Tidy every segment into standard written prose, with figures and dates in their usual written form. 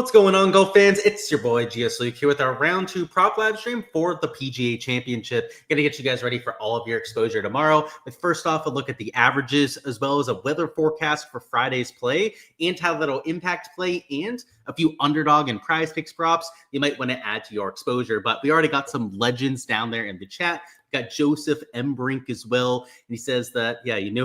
What's going on, golf fans? It's your boy Gsluke here with our round 2 prop live stream for the PGA Championship. Gonna get you guys ready for all of your exposure tomorrow. But first off, a look at the averages as well as a weather forecast for Friday's play and how that'll impact play and a few underdog and prize picks props you might want to add to your exposure. But we already got some legends down there in the chat. Got Joseph M. Brink as well. And he says that, yeah, you know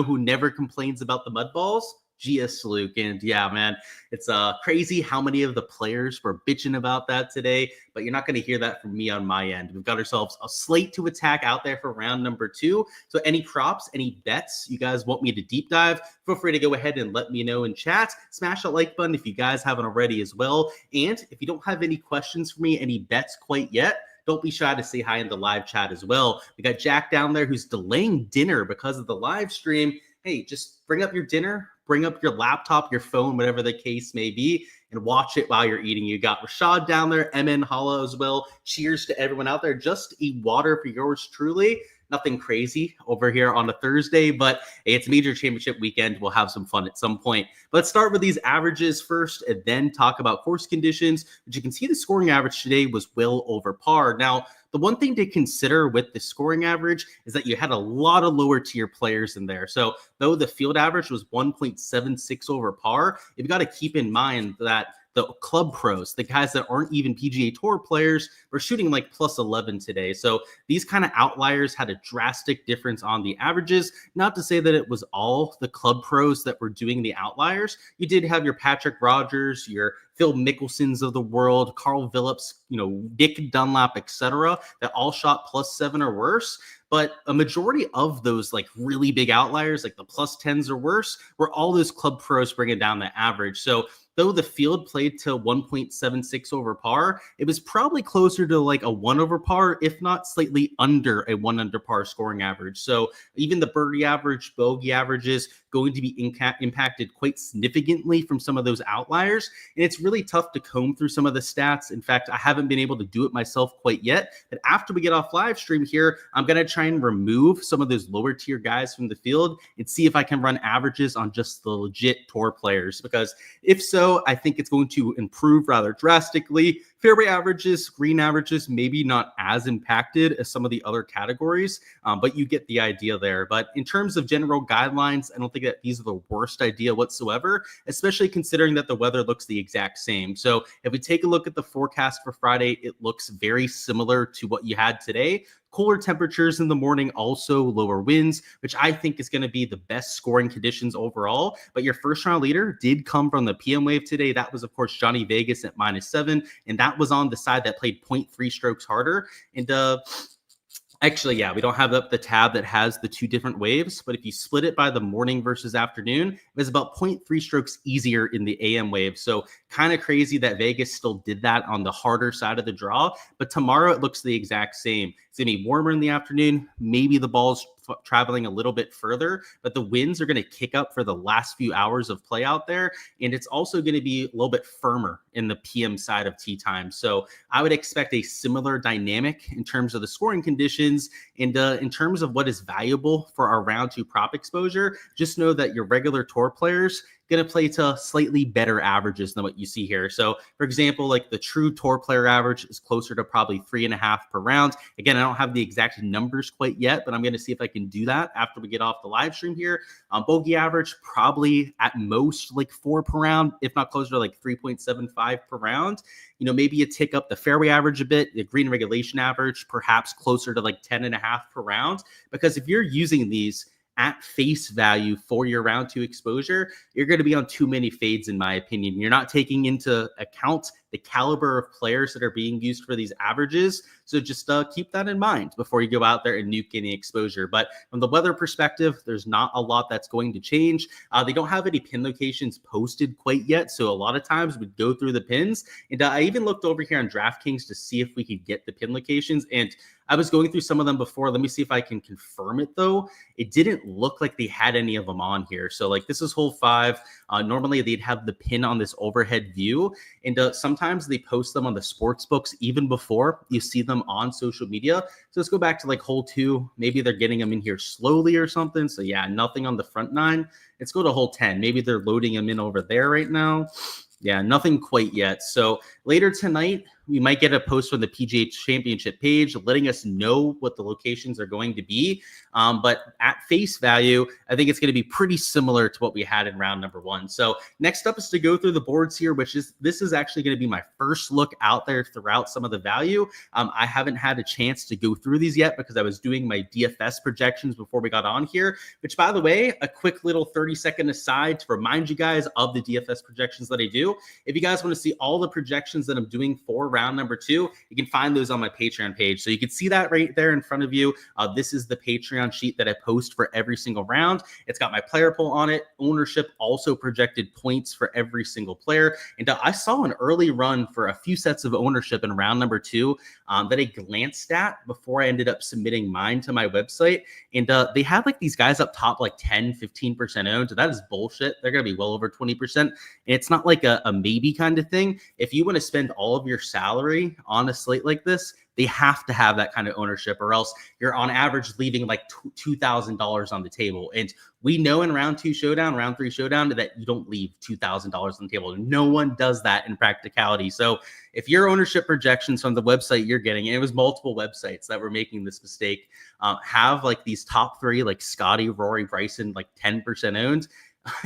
who never complains about the mud balls? Gsluke. And yeah, man, it's crazy how many of the players were bitching about that today, but you're not going to hear that from me on my end. We've got ourselves a slate to attack out there for round number 2. So any props, any bets you guys want me to deep dive, feel free to go ahead and let me know in chat. Smash that like button if you guys haven't already as well. And if you don't have any questions for me, any bets quite yet, don't be shy to say hi in the live chat as well. We got Jack down there who's delaying dinner because of the live stream. Hey, just bring up your dinner, bring up your laptop, your phone, whatever the case may be, and watch it while you're eating. You got Rashad down there, MN Hollow as well. Cheers to everyone out there. Just eat water for yours truly. Nothing crazy over here on a Thursday, but hey, it's major championship weekend. We'll have some fun at some point. Let's start with these averages first and then talk about course conditions, which you can see the scoring average today was well over par. Now, the one thing to consider with the scoring average is that you had a lot of lower tier players in there. So though the field average was 1.76 over par, you've got to keep in mind that the club pros, the guys that aren't even PGA Tour players, were shooting like plus 11 today. So these kind of outliers had a drastic difference on the averages. Not to say that it was all the club pros that were doing the outliers. You did have your Patrick Rogers, your Phil Mickelsons of the world, Carl Phillips, Nick Dunlap, etc., that all shot plus 7 or worse. But a majority of those like really big outliers, like the plus 10s or worse, were all those club pros bringing down the average. So though the field played to 1.76 over par, it was probably closer to like a 1 over par, if not slightly under a 1 under par scoring average. So even the birdie average, bogey averages going to be impacted quite significantly from some of those outliers. And it's really tough to comb through some of the stats. In fact, I haven't been able to do it myself quite yet. But after we get off live stream here, I'm going to try and remove some of those lower tier guys from the field and see if I can run averages on just the legit tour players. Because if so, I think it's going to improve rather drastically. Fairway averages, green averages, maybe not as impacted as some of the other categories, but you get the idea there. But in terms of general guidelines, I don't think that these are the worst idea whatsoever, especially considering that the weather looks the exact same. So if we take a look at the forecast for Friday, it looks very similar to what you had today. Cooler temperatures in the morning, also lower winds, which I think is going to be the best scoring conditions overall. But your first round leader did come from the PM wave today. That was, of course, Johnny Vegas at -7. And that was on the side that played 0.3 strokes harder. And actually, yeah, we don't have up the tab that has the 2 different waves, but if you split it by the morning versus afternoon, it was about 0.3 strokes easier in the AM wave. So kind of crazy that Vegas still did that on the harder side of the draw. But tomorrow it looks the exact same. It's going to be warmer in the afternoon. Maybe the ball's traveling a little bit further, but the winds are going to kick up for the last few hours of play out there. And it's also going to be a little bit firmer in the PM side of tee time. So I would expect a similar dynamic in terms of the scoring conditions. And in terms of what is valuable for our round 2 prop exposure, just know that your regular tour players going to play to slightly better averages than what you see here. So for example, like the true tour player average is closer to probably 3.5 per round. Again, I don't have the exact numbers quite yet, but I'm going to see if I can do that after we get off the live stream here. Bogey average, probably at most like 4 per round, if not closer to like 3.75 per round. Maybe you tick up the fairway average a bit, the green regulation average, perhaps closer to like 10.5 per round. Because if you're using these at face value for your round 2 exposure, you're going to be on too many fades, in my opinion. You're not taking into account the caliber of players that are being used for these averages. So just keep that in mind before you go out there and nuke any exposure. But from the weather perspective, there's not a lot that's going to change. They don't have any pin locations posted quite yet. So a lot of times we'd go through the pins. And I even looked over here on Draftkings to see if we could get the pin locations. And I was going through some of them before. Let me see if I can confirm it, though. It didn't look like they had any of them on here. So like this is hole 5. Normally they'd have the pin on this overhead view. And sometimes they post them on the sports books even before you see them on social media. So let's go back to like hole 2. Maybe they're getting them in here slowly or something. So yeah, nothing on the front 9. Let's go to hole 10. Maybe they're loading them in over there right now. Yeah, nothing quite yet. So later tonight, we might get a post from the PGA Championship page letting us know what the locations are going to be. But at face value, I think it's going to be pretty similar to what we had in round number 1. So next up is to go through the boards here, this is actually going to be my first look out there throughout some of the value. I haven't had a chance to go through these yet because I was doing my DFS projections before we got on here, which, by the way, a quick little 30-second aside to remind you guys of the DFS projections that I do. If you guys want to see all the projections that I'm doing for round number 2, you can find those on my Patreon page. So you can see that right there in front of you. This is the Patreon sheet that I post for every single round. It's got my player pool on it, ownership, also projected points for every single player. And I saw an early run for a few sets of ownership in round number 2 that I glanced at before I ended up submitting mine to my website. And they had like these guys up top, like 10, 15% owned. So that is bullshit. They're going to be well over 20%. And it's not like a maybe kind of thing. If you want to spend all of your salary on a slate like this, they have to have that kind of ownership, or else you're on average leaving like $2,000 on the table. And we know in round 2 showdown, round 3 showdown, that you don't leave $2,000 on the table. No one does that in practicality. So if your ownership projections from the website you're getting, and it was multiple websites that were making this mistake, have like these top 3, like Scotty, Rory, Bryson, like 10% owned,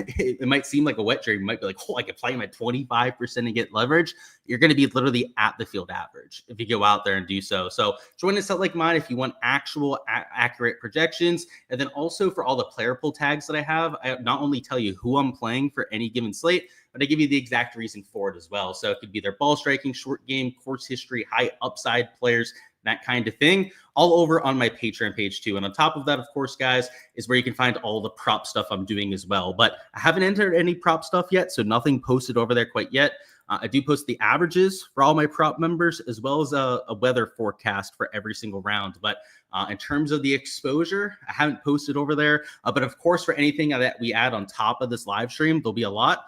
it might seem like a wet dream. You might be like, oh, I could play him at 25% and get leverage. You're going to be literally at the field average if you go out there and do so. So join a set like mine if you want actual accurate projections. And then also for all the player pool tags that I have, I not only tell you who I'm playing for any given slate, but I give you the exact reason for it as well. So it could be their ball striking, short game, course history, high upside players, that kind of thing, all over on my Patreon page too. And on top of that, of course, guys, is where you can find all the prop stuff I'm doing as well. But I haven't entered any prop stuff yet, so nothing posted over there quite yet. I do post the averages for all my prop members, as well as a weather forecast for every single round. But in terms of the exposure, I haven't posted over there. But of course, for anything that we add on top of this live stream, there'll be a lot.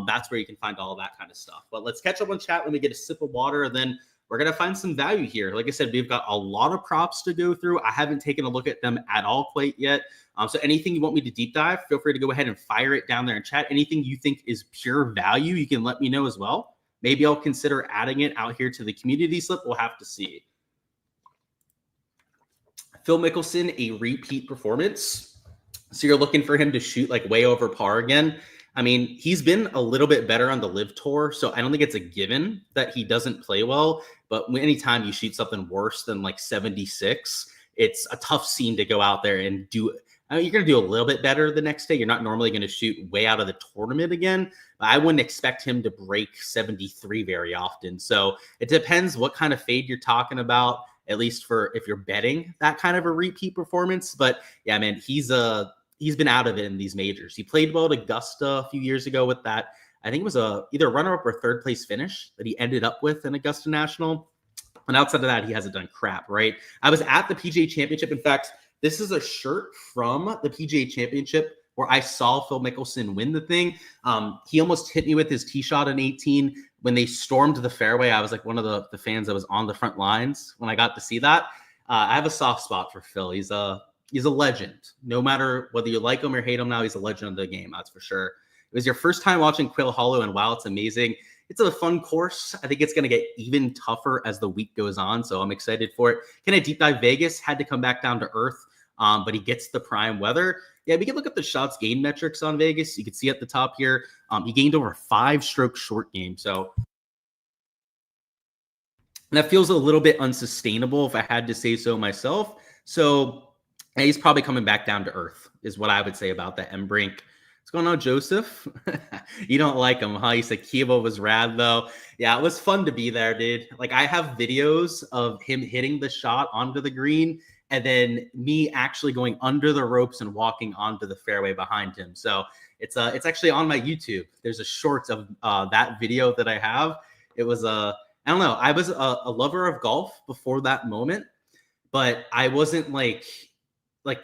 That's where you can find all that kind of stuff. But let's catch up on chat. Let me get a sip of water, and then we're going to find some value here. Like I said, we've got a lot of props to go through. I haven't taken a look at them at all quite yet. So anything you want me to deep dive, feel free to go ahead and fire it down there in chat. Anything you think is pure value, you can let me know as well. Maybe I'll consider adding it out here to the community slip. We'll have to see. Phil Mickelson, a repeat performance. So you're looking for him to shoot like way over par again. I mean, he's been a little bit better on the Live Tour, so I don't think it's a given that he doesn't play well. But anytime you shoot something worse than like 76, it's a tough scene to go out there and do. I mean, you're going to do a little bit better the next day. You're not normally going to shoot way out of the tournament again. But I wouldn't expect him to break 73 very often. So it depends what kind of fade you're talking about, at least for if you're betting that kind of a repeat performance. But yeah, man, he's been out of it in these majors. He played well at Augusta a few years ago with that. I think it was either a runner-up or third place finish that he ended up with in Augusta National. And outside of that, he hasn't done crap, right? I was at the PGA Championship. In fact, this is a shirt from the PGA Championship where I saw Phil Mickelson win the thing. He almost hit me with his tee shot in 18. When they stormed the fairway, I was like one of the fans that was on the front lines when I got to see that. I have a soft spot for Phil. He's a legend. No matter whether you like him or hate him now, he's a legend of the game, that's for sure. It was your first time watching Quail Hollow, and wow, it's amazing. It's a fun course. I think it's going to get even tougher as the week goes on, so I'm excited for it. Can I deep dive Vegas? Had to come back down to earth, but he gets the prime weather. Yeah, we can look at the shots gained metrics on Vegas. You can see at the top here, he gained over 5 strokes short game, so that feels a little bit unsustainable if I had to say so myself. So he's probably coming back down to earth is what I would say about that. M Brink. What's going on, Joseph? You don't like him, huh? You said Kiva was rad, though. Yeah, it was fun to be there, dude. Like, I have videos of him hitting the shot onto the green and then me actually going under the ropes and walking onto the fairway behind him. So it's actually on my YouTube. There's a short of that video that I have. It was I don't know. I was a lover of golf before that moment, but I wasn't like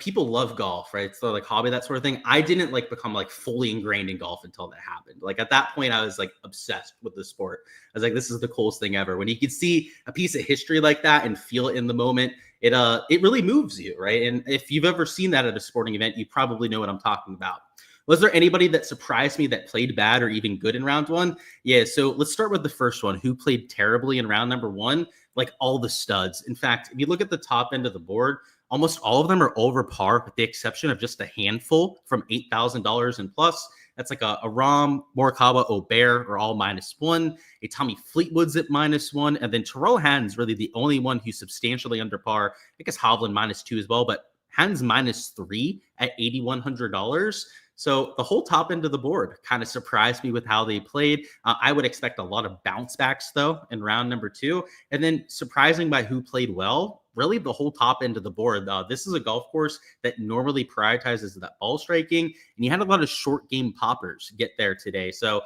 people love golf, right? So like hobby, that sort of thing. I didn't like become like fully ingrained in golf until that happened. Like at that point, I was like obsessed with the sport. I was like, this is the coolest thing ever. When you can see a piece of history like that and feel it in the moment, it really moves you, right? And if you've ever seen that at a sporting event, you probably know what I'm talking about. Was there anybody that surprised me that played bad or even good in round one? Yeah, so let's start with the first one. Who played terribly in round number one? Like all the studs. In fact, if you look at the top end of the board, almost all of them are over par, with the exception of just a handful from $8,000 and plus. That's like a Rahm, Morikawa, O'Bear are all -1. A Tommy Fleetwood's at -1. And then Terrell Hatton's really the only one who's substantially under par. I guess Hovland -2 as well, but Hatton's -3 at $8,100. So the whole top end of the board kind of surprised me with how they played. I would expect a lot of bounce backs, though, in round number two. And then surprising by who played well, really the whole top end of the board. This is a golf course that normally prioritizes that ball striking, and you had a lot of short game poppers get there today. So,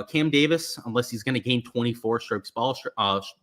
Cam Davis, unless he's going to gain 24 strokes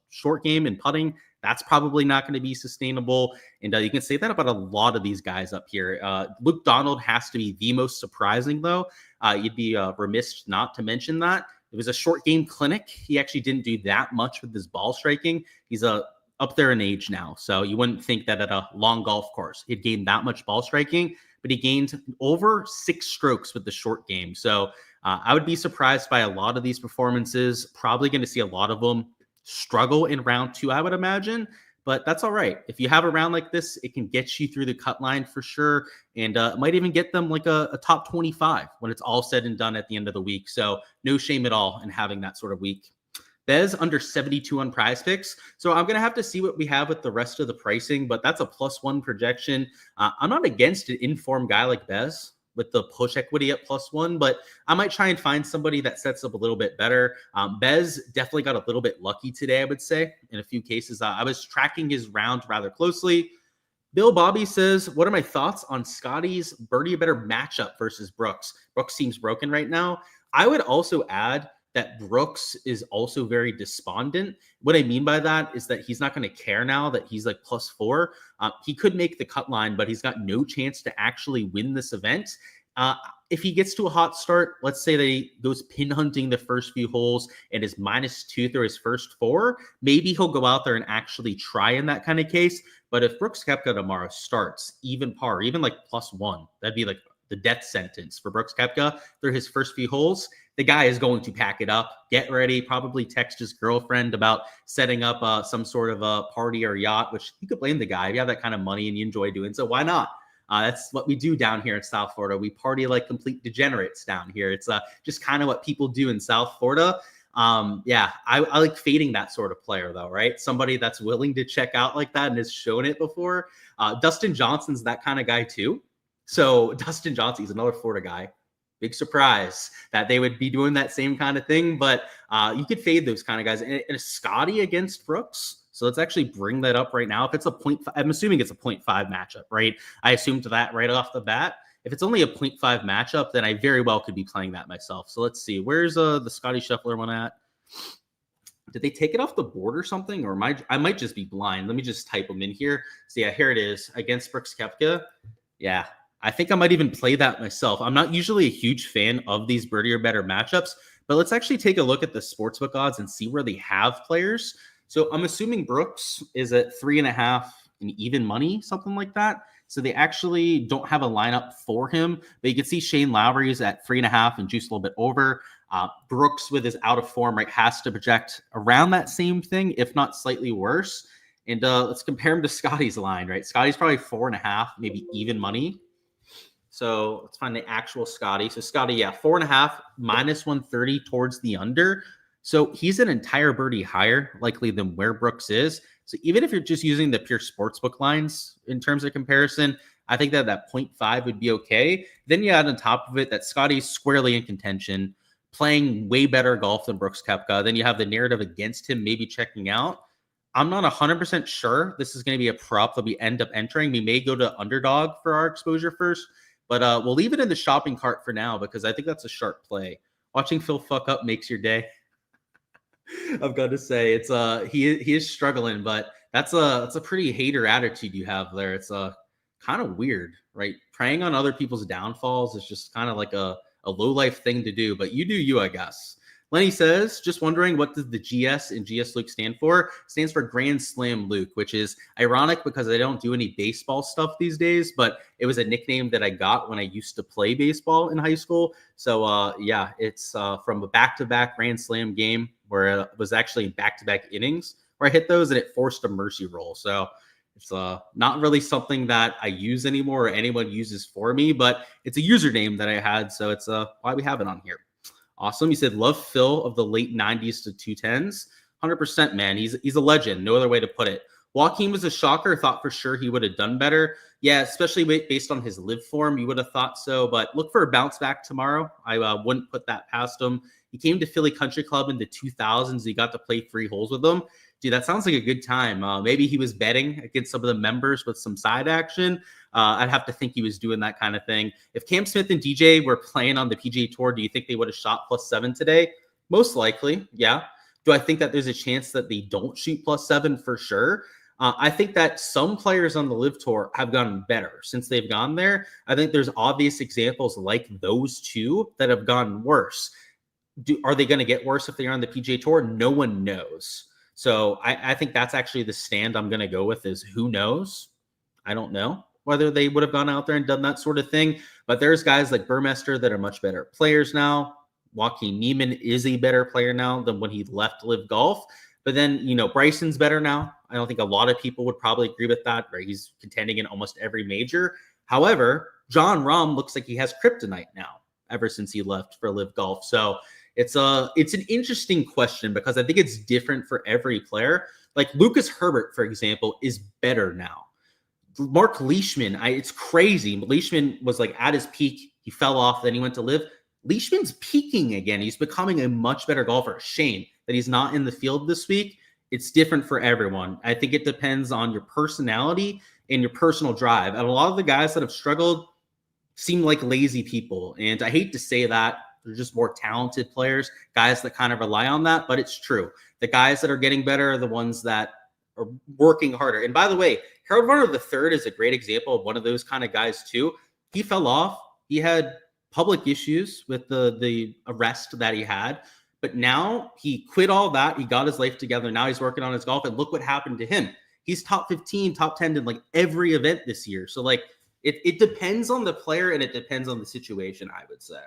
short game and putting, that's probably not going to be sustainable. And you can say that about a lot of these guys up here. Luke Donald has to be the most surprising, though. You'd be remiss not to mention that. It was a short game clinic. He actually didn't do that much with his ball striking. He's up there in age now, so you wouldn't think that at a long golf course he'd gain that much ball striking, but he gained over 6 strokes with the short game. So I would be surprised by a lot of these performances. Probably going to see a lot of them struggle in round two, I would imagine, but that's all right. If you have a round like this, it can get you through the cut line for sure, and it might even get them like a top 25 when it's all said and done at the end of the week. So no shame at all in having that sort of week. Bez under 72 on Prize Picks. So I'm going to have to see what we have with the rest of the pricing, but that's a +1 projection. I'm not against an informed guy like Bez with the push equity at +1, but I might try and find somebody that sets up a little bit better. Bez definitely got a little bit lucky today, I would say, in a few cases. I was tracking his round rather closely. Bill Bobby says, what are my thoughts on Scotty's birdie better matchup versus Brooks? Brooks seems broken right now. I would also add that Brooks is also very despondent. What I mean by that is that he's not going to care now that he's like +4. He could make the cut line, but he's got no chance to actually win this event. If he gets to a hot start, let's say that he goes pin hunting the first few holes and is -2 through his first 4, maybe he'll go out there and actually try in that kind of case. But if Brooks Koepka tomorrow starts even par, even like +1, that'd be like the death sentence for Brooks Koepka through his first few holes. The guy is going to pack it up, get ready, probably text his girlfriend about setting up some sort of a party or yacht, which you could blame the guy. If you have that kind of money and you enjoy doing so, why not? That's what we do down here in South Florida. We party like complete degenerates down here. It's just kind of what people do in South Florida. I like fading that sort of player, though, right? Somebody that's willing to check out like that and has shown it before. Dustin Johnson's that kind of guy, too. So Dustin Johnson, he's another Florida guy. Big surprise that they would be doing that same kind of thing, but you could fade those kind of guys. And a Scotty against Brooks. So let's actually bring that up right now. If it's a 0.5, I'm assuming it's a 0.5 matchup, right? I assumed that right off the bat. If it's only a 0.5 matchup, then I very well could be playing that myself. So let's see. Where's the Scotty Scheffler one at? Did they take it off the board or something? Or I might just be blind. Let me just type them in here. So yeah, here it is. Against Brooks Koepka. Yeah. I think I might even play that myself. I'm not usually a huge fan of these birdie or better matchups, but let's actually take a look at the sportsbook odds and see where they have players. So I'm assuming Brooks is at 3.5 in even money, something like that. So they actually don't have a lineup for him, but you can see Shane Lowry is at 3.5 and juice a little bit over. Brooks with his out of form, right, has to project around that same thing, if not slightly worse. And let's compare him to Scotty's line, right? Scotty's probably 4.5, maybe even money. So let's find the actual Scotty. So Scotty, yeah, 4.5, -130 towards the under. So he's an entire birdie higher likely than where Brooks is. So even if you're just using the pure sportsbook lines in terms of comparison, I think that 0.5 would be okay. Then you add on top of it that Scotty's squarely in contention, playing way better golf than Brooks Koepka. Then you have the narrative against him maybe checking out. I'm not 100% sure this is going to be a prop that we end up entering. We may go to Underdog for our exposure first. But we'll leave it in the shopping cart for now because I think that's a sharp play. Watching Phil fuck up makes your day. I've got to say, it's he is struggling, but that's a pretty hater attitude you have there. It's kind of weird, right? Preying on other people's downfalls is just kind of like a low life thing to do. But you do you, I guess. Lenny says, just wondering, what does the GS and Gsluke stand for? It stands for Grand Slam Luke, which is ironic because I don't do any baseball stuff these days, but it was a nickname that I got when I used to play baseball in high school. So yeah, it's from a back-to-back Grand Slam game where it was actually back-to-back innings where I hit those and it forced a mercy roll. So it's not really something that I use anymore or anyone uses for me, but it's a username that I had. So it's why we have it on here. Awesome. He said, love Phil of the late 90s to 2010s. 100%, man. He's a legend. No other way to put it. Joaquin was a shocker. Thought for sure he would have done better. Yeah, especially based on his live form, you would have thought so. But look for a bounce back tomorrow. I wouldn't put that past him. He came to Philly Country Club in the 2000s. He got to play 3 holes with them. Dude, that sounds like a good time. Maybe he was betting against some of the members with some side action. I'd have to think he was doing that kind of thing. If Cam Smith and DJ were playing on the PGA Tour, do you think they would have shot +7 today? Most likely, yeah. Do I think that there's a chance that they don't shoot +7? For sure. I think that some players on the Live Tour have gotten better since they've gone there. I think there's obvious examples like those two that have gotten worse. Are they going to get worse if they're on the PGA Tour? No one knows. So I think that's actually the stand I'm going to go with is who knows? I don't know whether they would have gone out there and done that sort of thing. But there's guys like Burmester that are much better players now. Joaquin Neiman is a better player now than when he left Live Golf. But then, Bryson's better now. I don't think a lot of people would probably agree with that, right? He's contending in almost every major. However, Jon Rahm looks like he has kryptonite now ever since he left for Live Golf. So it's an interesting question because I think it's different for every player. Like Lucas Herbert, for example, is better now. Mark Leishman, it's crazy. Leishman was like at his peak. He fell off. Then he went to Live. Leishman's peaking again. He's becoming a much better golfer. Shame that he's not in the field this week. It's different for everyone. I think it depends on your personality and your personal drive. And a lot of the guys that have struggled seem like lazy people. And I hate to say that. They're just more talented players, guys that kind of rely on that. But it's true. The guys that are getting better are the ones that are working harder. And by the way, Harold Varner III is a great example of one of those kind of guys too. He fell off. He had public issues with the arrest that he had. But now he quit all that. He got his life together. Now he's working on his golf. And look what happened to him. He's top 15, top 10 in like every event this year. So like it depends on the player and it depends on the situation, I would say.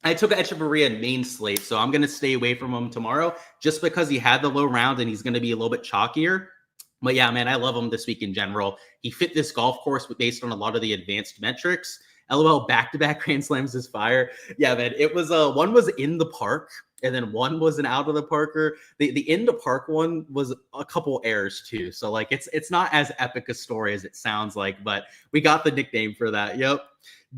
I took Echeverria in main slate, so I'm going to stay away from him tomorrow just because he had the low round and he's going to be a little bit chalkier. But yeah, man, I love him this week in general. He fit this golf course based on a lot of the advanced metrics. LOL, back-to-back Grand Slams is fire. Yeah, man, it was one was in the park and then one was an out of the parker. The in the park one was a couple errors too. So like it's not as epic a story as it sounds like, but we got the nickname for that. Yep.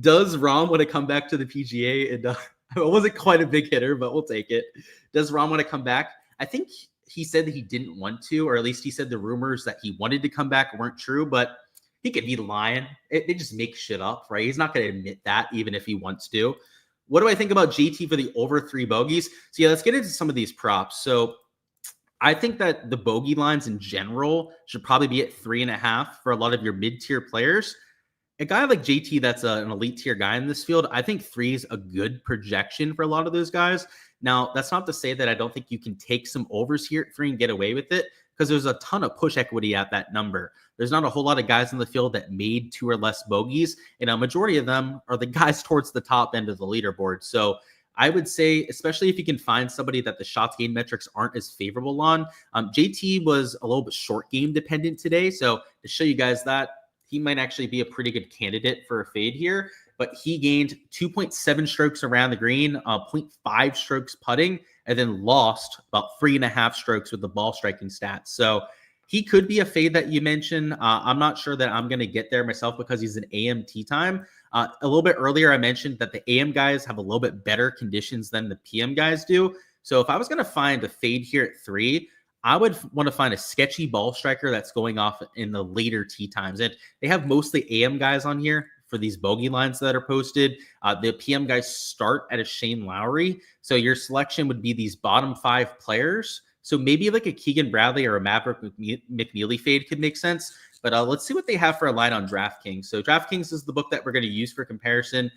Does Rahm want to come back to the PGA? It wasn't quite a big hitter, but we'll take it. Does Rahm want to come back? I think he said that he didn't want to, or at least he said the rumors that he wanted to come back weren't true, but he could be lying. They just make shit up, right? He's not going to admit that even if he wants to. What do I think about JT for the over 3 bogeys? So yeah, let's get into some of these props. So I think that the bogey lines in general should probably be at 3.5 for a lot of your mid-tier players. A guy like JT that's an elite tier guy in this field, I think 3 is a good projection for a lot of those guys. Now, that's not to say that I don't think you can take some overs here at 3 and get away with it because there's a ton of push equity at that number. There's not a whole lot of guys in the field that made 2 or less bogeys, and a majority of them are the guys towards the top end of the leaderboard. So I would say, especially if you can find somebody that the shots gained metrics aren't as favorable on. JT was a little bit short game dependent today. So to show you guys that, he might actually be a pretty good candidate for a fade here, but he gained 2.7 strokes around the green, 0.5 strokes putting, and then lost about 3.5 strokes with the ball striking stats. So he could be a fade that you mentioned. I'm not sure that I'm going to get there myself because he's an AM tee time. A little bit earlier, I mentioned that the AM guys have a little bit better conditions than the PM guys do. So if I was going to find a fade here at 3, I would want to find a sketchy ball striker that's going off in the later tee times. And they have mostly AM guys on here for these bogey lines that are posted. The PM guys start at a Shane Lowry. So your selection would be these bottom 5 players. So maybe like a Keegan Bradley or a Maverick McNeely fade could make sense. But let's see what they have for a line on DraftKings. So DraftKings is the book that we're going to use for comparison.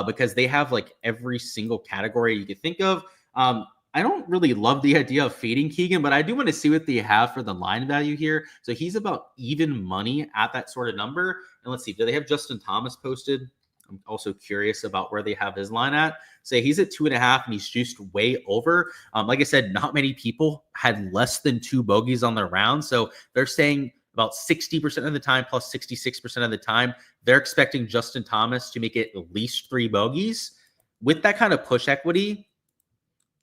because they have like every single category you could think of. I don't really love the idea of fading Keegan, but I do want to see what they have for the line value here. So he's about even money at that sort of number. And let's see, do they have Justin Thomas posted? I'm also curious about where they have his line at. Say he's at 2.5 and he's juiced way over. Like I said, not many people had less than 2 bogeys on their round. So they're saying about 60% of the time plus 66% of the time, they're expecting Justin Thomas to make it at least 3 bogeys. With that kind of push equity,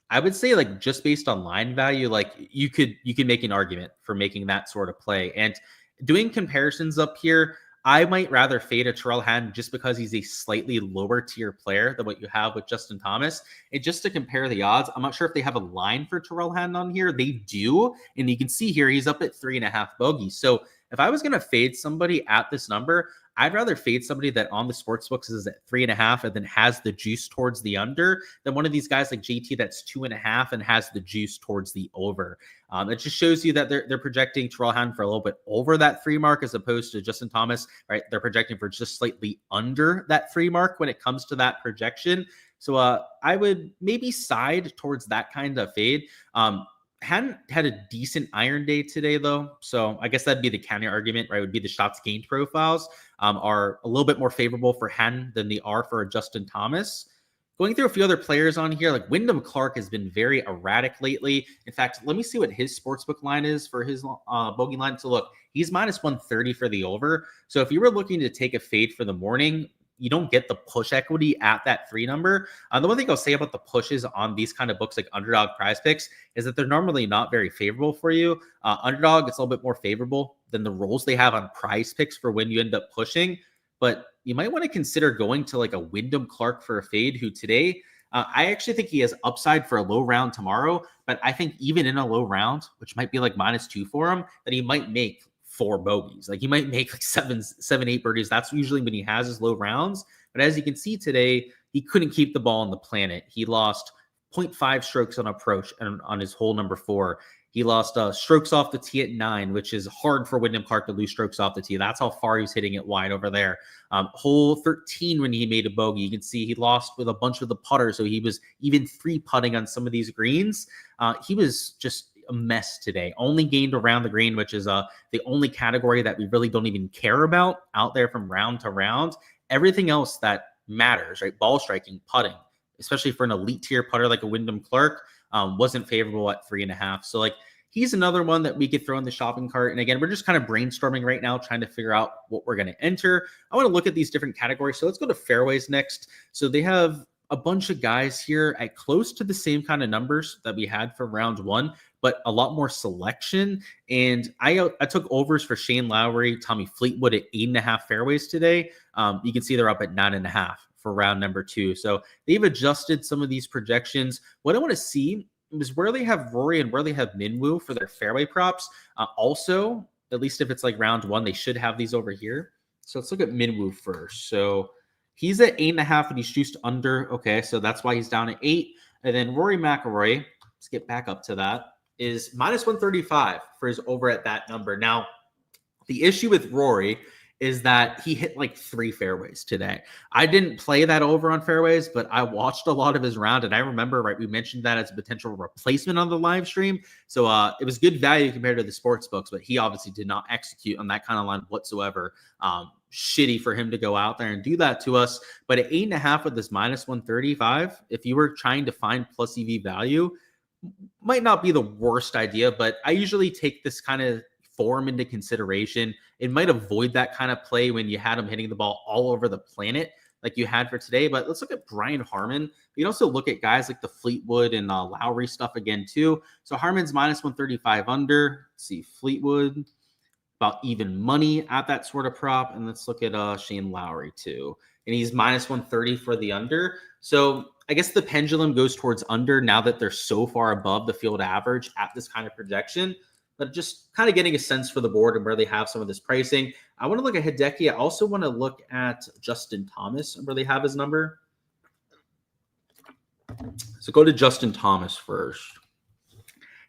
I would say like just based on line value, like you could make an argument for making that sort of play. And doing comparisons up here, I might rather fade a Terrell Hatton just because he's a slightly lower tier player than what you have with Justin Thomas. And just to compare the odds, I'm not sure if they have a line for Terrell Hatton on here. They do. And you can see here, he's up at 3.5 bogeys. So if I was going to fade somebody at this number, I'd rather fade somebody that on the sports books is at 3.5 and then has the juice towards the under than one of these guys like JT that's 2.5 and has the juice towards the over. It just shows you that they're projecting Terrell Hatton for a little bit over that 3 mark as opposed to Justin Thomas, right? They're projecting for just slightly under that 3 mark when it comes to that projection. So I would maybe side towards that kind of fade. Hadn't had a decent iron day today, though. So I guess that'd be the counter argument, right? Would be the shots gained profiles are a little bit more favorable for Hatton than they are for Justin Thomas. Going through a few other players on here, like Wyndham Clark has been very erratic lately. In fact, let me see what his sportsbook line is for his bogey line. So look, he's minus 130 for the over. So if you were looking to take a fade for the morning, you don't get the push equity at that 3 number. The one thing I'll say about the pushes on these kind of books like Underdog Prize Picks is that they're normally not very favorable for you. Underdog, it's a little bit more favorable than the rolls they have on Prize Picks for when you end up pushing. But you might want to consider going to like a Wyndham Clark for a fade, who today, I actually think he has upside for a low round tomorrow. But I think even in a low round, which might be like -2 for him, that he might make 4 bogeys. Like he might make like 7, 8 birdies. That's usually when he has his low rounds. But as you can see today, he couldn't keep the ball on the planet. He lost 0.5 strokes on approach and on his hole number 4. He lost strokes off the tee at 9, which is hard for Wyndham Clark to lose strokes off the tee. That's how far he's hitting it wide over there. Hole 13, when he made a bogey, you can see he lost with a bunch of the putters. So he was even 3 putting on some of these greens. He was just a mess today. Only gained around the green, which is the only category that we really don't even care about out there from round to round. Everything else that matters, right? Ball striking, putting, especially for an elite tier putter like a Wyndham Clark, wasn't favorable at 3.5. So like he's another one that we could throw in the shopping cart. And again, we're just kind of brainstorming right now, trying to figure out what we're going to enter. I want to look at these different categories. So let's go to fairways next. So they have a bunch of guys here at close to the same kind of numbers that we had for round 1, but a lot more selection. And I took overs for Shane Lowry, Tommy Fleetwood at 8.5 fairways today. You can see they're up at 9.5 for round number 2. So they've adjusted some of these projections. What I want to see is where they have Rory and where they have Minwoo for their fairway props. Also, at least if it's like round 1, they should have these over here. So let's look at Minwoo first. So he's at 8.5 and he's juiced under. Okay, so that's why he's down at 8. And then Rory McIlroy, let's get back up to that, is -135 for his over at that number. Now, the issue with Rory is that he hit like 3 fairways today. I didn't play that over on fairways, but I watched a lot of his round, and I remember, right, we mentioned that as a potential replacement on the live stream. So it was good value compared to the sports books, but he obviously did not execute on that kind of line whatsoever. Shitty for him to go out there and do that to us. But at 8.5 with this -135, if you were trying to find plus EV value, might not be the worst idea, but I usually take this kind of form into consideration. It might avoid that kind of play when you had him hitting the ball all over the planet like you had for today. But let's look at Brian Harman. You can also look at guys like the Fleetwood and Lowry stuff again too. So Harman's -135 under. Let's see, Fleetwood about even money at that sort of prop. And let's look at Shane Lowry too. And he's -130 for the under. So I guess the pendulum goes towards under now that they're so far above the field average at this kind of projection. But just kind of getting a sense for the board and where they have some of this pricing. I want to look at Hideki. I also want to look at Justin Thomas and where they have his number. So go to Justin Thomas first.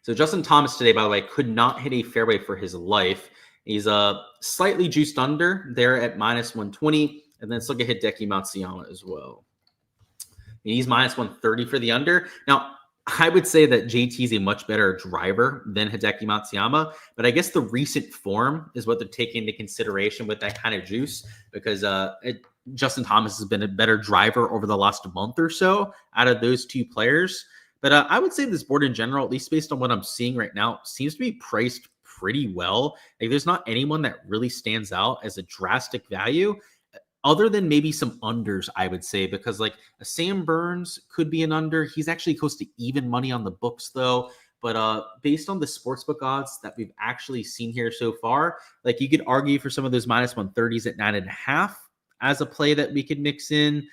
So Justin Thomas today, by the way, could not hit a fairway for his life. He's slightly juiced under there at -120. And then let's look at Hideki Matsuyama as well. and he's minus 130 for the under. Now, I would say that JT is a much better driver than Hideki Matsuyama, but I guess the recent form is what they're taking into consideration with that kind of juice, because Justin Thomas has been a better driver over the last month or so out of those two players. But I would say this board in general, at least based on what I'm seeing right now, seems to be priced pretty well. Like, there's not anyone that really stands out as a drastic value, other than maybe some unders, I would say, because like a Sam Burns could be an under. He's actually close to even money on the books, though. But based on the sportsbook odds that we've actually seen here so far, like, you could argue for some of those minus 130s at 9.5 as a play that we could mix in.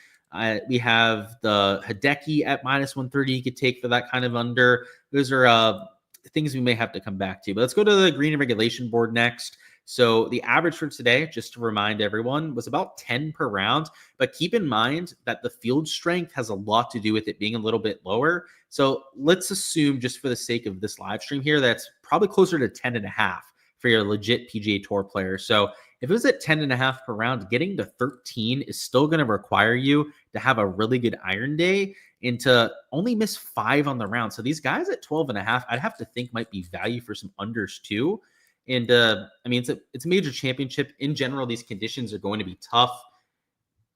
We have the Hideki at minus 130 you could take for that kind of under. Those are things we may have to come back to. But let's go to the green and regulation board next. So the average for today, just to remind everyone, was about 10 per round. But keep in mind that the field strength has a lot to do with it being a little bit lower. So let's assume, just for the sake of this live stream here, that's probably closer to 10.5 for your legit PGA Tour player. So if it was at 10.5 per round, getting to 13 is still going to require you to have a really good iron day and to only miss 5 on the round. So these guys at 12.5, I'd have to think might be value for some unders too. And I mean, it's a major championship. In general, these conditions are going to be tough.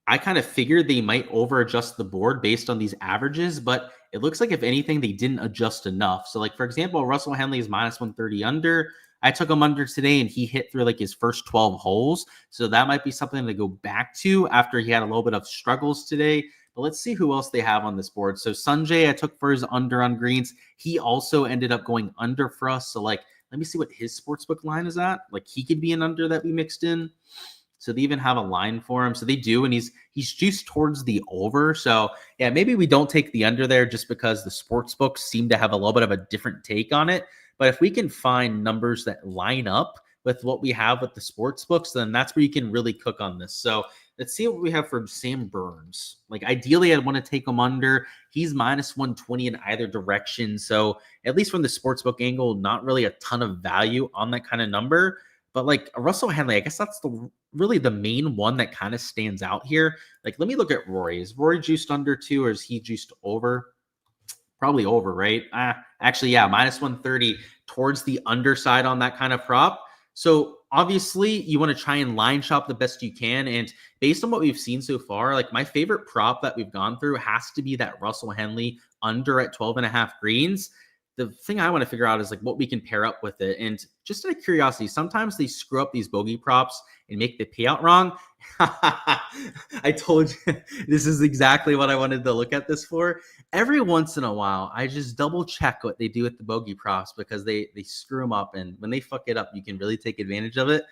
I kind of figured they might over adjust the board based on these averages, but it looks like, if anything, they didn't adjust enough. So like, for example, Russell Henley is minus 130 under. I took him under today and he hit through like his first 12 holes. So that might be something to go back to after he had a little bit of struggles today. But let's see who else they have on this board. So Sanjay, I took for his under on greens. He also ended up going under for us. So like, let me see what his sportsbook line is at. Like, he could be an under that we mixed in. So they even have a line for him. So they do, and he's juiced towards the over. So yeah, maybe we don't take the under there just because the sportsbooks seem to have a little bit of a different take on it. But if we can find numbers that line up with what we have with the sportsbooks, then that's where you can really cook on this. So let's see what we have for Sam Burns. Like, ideally, I'd want to take him under. He's minus 120 in either direction. So at least from the sportsbook angle, not really a ton of value on that kind of number. But like Russell Henley, I guess that's really the main one that kind of stands out here. Like, let me look at Rory. Is Rory juiced under too, or is he juiced over? Probably over, right? Actually, yeah, minus 130 towards the underside on that kind of prop. So obviously, you want to try and line shop the best you can. And based on what we've seen so far, like, my favorite prop that we've gone through has to be that Russell Henley under at 12.5 greens. The thing I want to figure out is like what we can pair up with it. And just out of curiosity, sometimes they screw up these bogey props and make the payout wrong. I told you this is exactly what I wanted to look at this for. Every once in a while, I just double check what they do with the bogey props, because they screw them up. And when they fuck it up, you can really take advantage of it.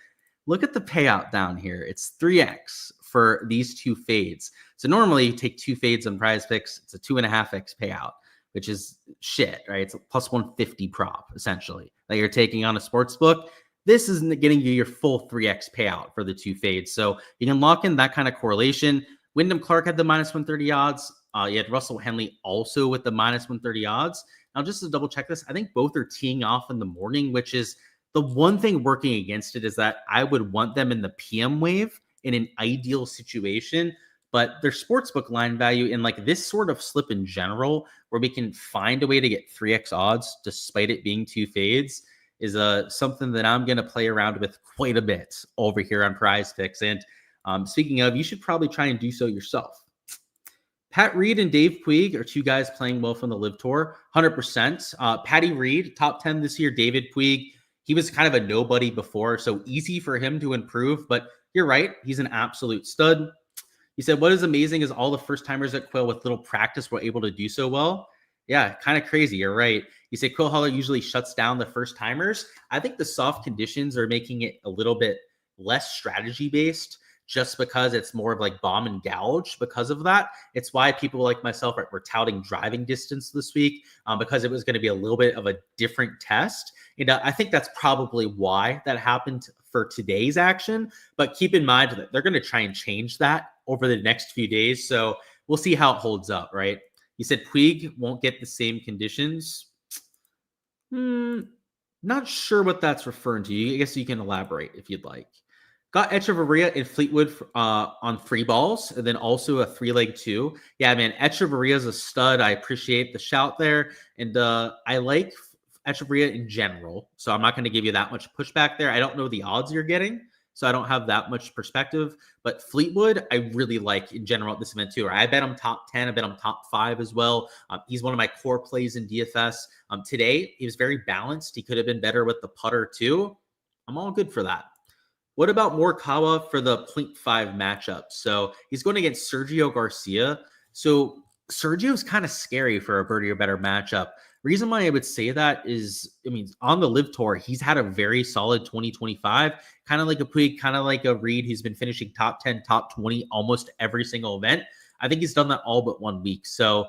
Look at the payout down here. It's 3x for these two fades. So normally you take 2 fades on Prize Picks. It's a 2.5x payout, which is shit, right? It's a plus 150 prop, essentially, that you're taking on a sports book. This isn't getting you your full 3x payout for the 2 fades. So you can lock in that kind of correlation. Wyndham Clark had the minus 130 odds. You had Russell Henley also with the minus 130 odds. Now, just to double check this, I think both are teeing off in the morning, which is the one thing working against it, is that I would want them in the PM wave in an ideal situation. But their sportsbook line value in like this sort of slip in general, where we can find a way to get 3x odds despite it being 2 fades, is something that I'm going to play around with quite a bit over here on Prize Picks. And speaking of, you should probably try and do so yourself. Pat Reed and Dave Puig are 2 guys playing well from the Live Tour, 100%. Patty Reed, top 10 this year. David Puig, he was kind of a nobody before, so easy for him to improve. But you're right, he's an absolute stud. He said, what is amazing is all the first-timers at Quail with little practice were able to do so well. Yeah, kind of crazy. You're right. You say Quail Hollow usually shuts down the first-timers. I think the soft conditions are making it a little bit less strategy-based, just because it's more of like bomb and gouge because of that. It's why people like myself were touting driving distance this week, because it was going to be a little bit of a different test. And I think that's probably why that happened for today's action. But keep in mind that they're going to try and change that over the next few days. So we'll see how it holds up, right? You said Puig won't get the same conditions. Not sure what that's referring to. I guess you can elaborate if you'd like. Got Echeverria and Fleetwood on free balls, and then also a 3-leg 2. Yeah, man, Echeverria is a stud. I appreciate the shout there, and I like Echeverria in general, so I'm not going to give you that much pushback there. I don't know the odds you're getting, so I don't have that much perspective. But Fleetwood, I really like in general at this event too. I bet him top 10. I bet him top 5 as well. He's one of my core plays in DFS. Today, he was very balanced. He could have been better with the putter too. I'm all good for that. What about Morikawa for the 0.5 matchup? So he's going against Sergio Garcia. So Sergio's kind of scary for a birdie or better matchup. Reason why I would say that is, I mean, on the Live Tour, he's had a very solid 2025, kind of like a Puig, kind of like a Reed, who's been finishing top 10, top 20 almost every single event. I think he's done that all but 1 week. So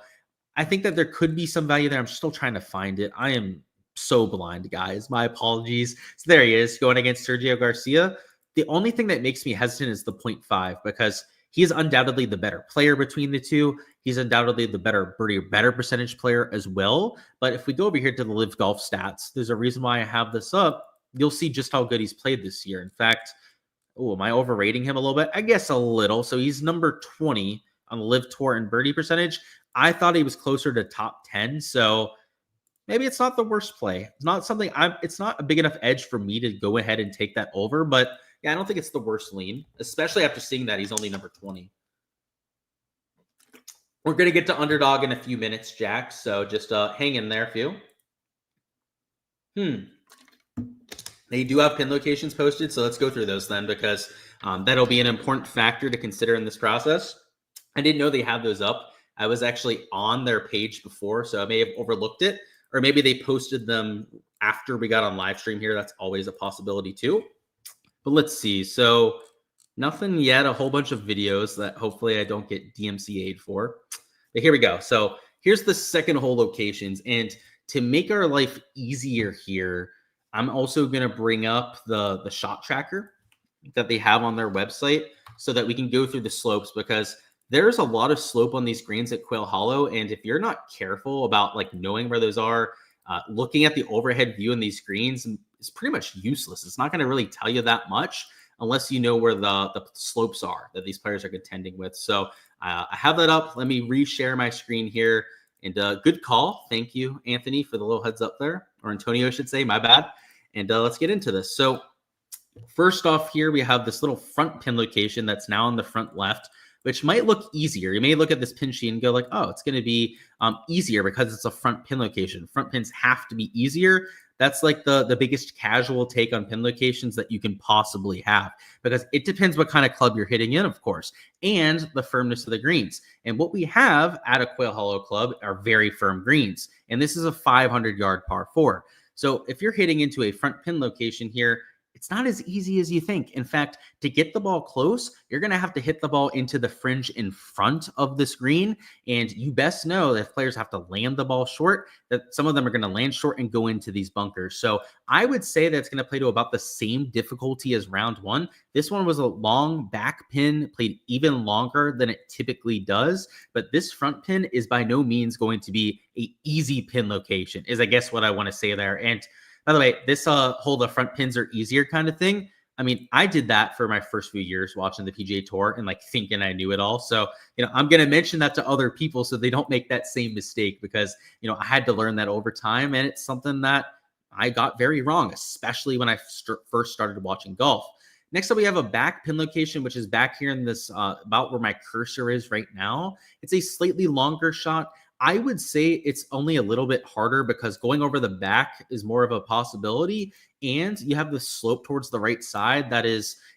I think that there could be some value there. I'm still trying to find it. I am so blind, guys. My apologies. So there he is going against Sergio Garcia. The only thing that makes me hesitant is the 0.5 because he is undoubtedly the better player between the two. He's undoubtedly the better birdie, better percentage player as well. But if we go over here to the Live Golf stats, there's a reason why I have this up. You'll see just how good he's played this year. In fact, am I overrating him a little bit? I guess a little. So he's number 20 on the Live Tour in birdie percentage. I thought he was closer to top 10. So maybe it's not the worst play. It's not something it's not a big enough edge for me to go ahead and take that over. But yeah, I don't think it's the worst lean, especially after seeing that he's only number 20. We're going to get to Underdog in a few minutes, Jack. So just hang in there, few. They do have pin locations posted, so let's go through those then because that'll be an important factor to consider in this process. I didn't know they had those up. I was actually on their page before, so I may have overlooked it, or maybe they posted them after we got on live stream here. That's always a possibility too. But let's see. So nothing yet. A whole bunch of videos that hopefully I don't get DMCA'd for. But here we go. So here's the second hole locations. And to make our life easier here, I'm also going to bring up the shot tracker that they have on their website so that we can go through the slopes because there's a lot of slope on these greens at Quail Hollow. And if you're not careful about like knowing where those are, looking at the overhead view in these greens is pretty much useless. It's not going to really tell you that much unless you know where the slopes are that these players are contending with. So I have that up. Let me reshare my screen here. And good call. Thank you, Anthony, for the little heads up there. Or Antonio, should say. My bad. And let's get into this. So first off here, we have this little front pin location that's now on the front left, which might look easier. You may look at this pin sheet and go like, oh, it's going to be easier because it's a front pin location. Front pins have to be easier. That's like the biggest casual take on pin locations that you can possibly have because it depends what kind of club you're hitting in, of course, and the firmness of the greens. And what we have at a Quail Hollow club are very firm greens. And this is a 500-yard par 4. So if you're hitting into a front pin location here, it's not as easy as you think. In fact, to get the ball close, you're going to have to hit the ball into the fringe in front of the screen. And you best know that if players have to land the ball short, that some of them are going to land short and go into these bunkers. So I would say that it's going to play to about the same difficulty as round one. This one was a long back pin, played even longer than it typically does. But this front pin is by no means going to be an easy pin location, is I guess what I want to say there. And by the way, this whole the front pins are easier kind of thing. I mean, I did that for my first few years watching the PGA Tour and like thinking I knew it all. So, I'm going to mention that to other people so they don't make that same mistake because, I had to learn that over time. And it's something that I got very wrong, especially when I first started watching golf. Next up, we have a back pin location, which is back here in this about where my cursor is right now. It's a slightly longer shot. I would say it's only a little bit harder because going over the back is more of a possibility. And you have the slope towards the right side.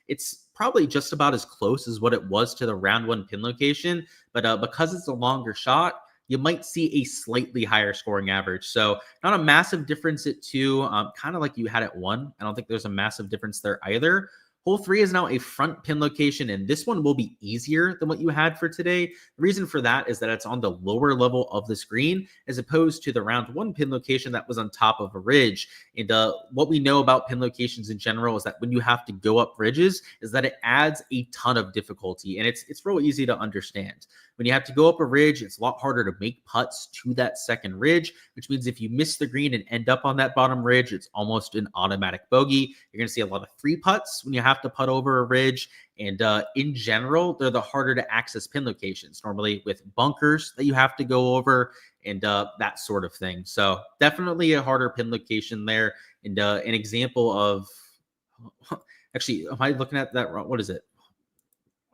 It's probably just about as close as what it was to the round one pin location. But because it's a longer shot, you might see a slightly higher scoring average. So not a massive difference at 2, kind of like you had at 1. I don't think there's a massive difference there either. Hole 3 is now a front pin location, and this one will be easier than what you had for today. The reason for that is that it's on the lower level of the screen, as opposed to the round 1 pin location that was on top of a ridge. And what we know about pin locations in general is that when you have to go up ridges, is that it adds a ton of difficulty, and it's real easy to understand. When you have to go up a ridge, it's a lot harder to make putts to that second ridge, which means if you miss the green and end up on that bottom ridge, it's almost an automatic bogey. You're going to see a lot of 3 putts when you have have to putt over a ridge. And in general, they're the harder to access pin locations, normally with bunkers that you have to go over and that sort of thing. So definitely a harder pin location there. And an example of, actually, am I looking at that wrong? What is it?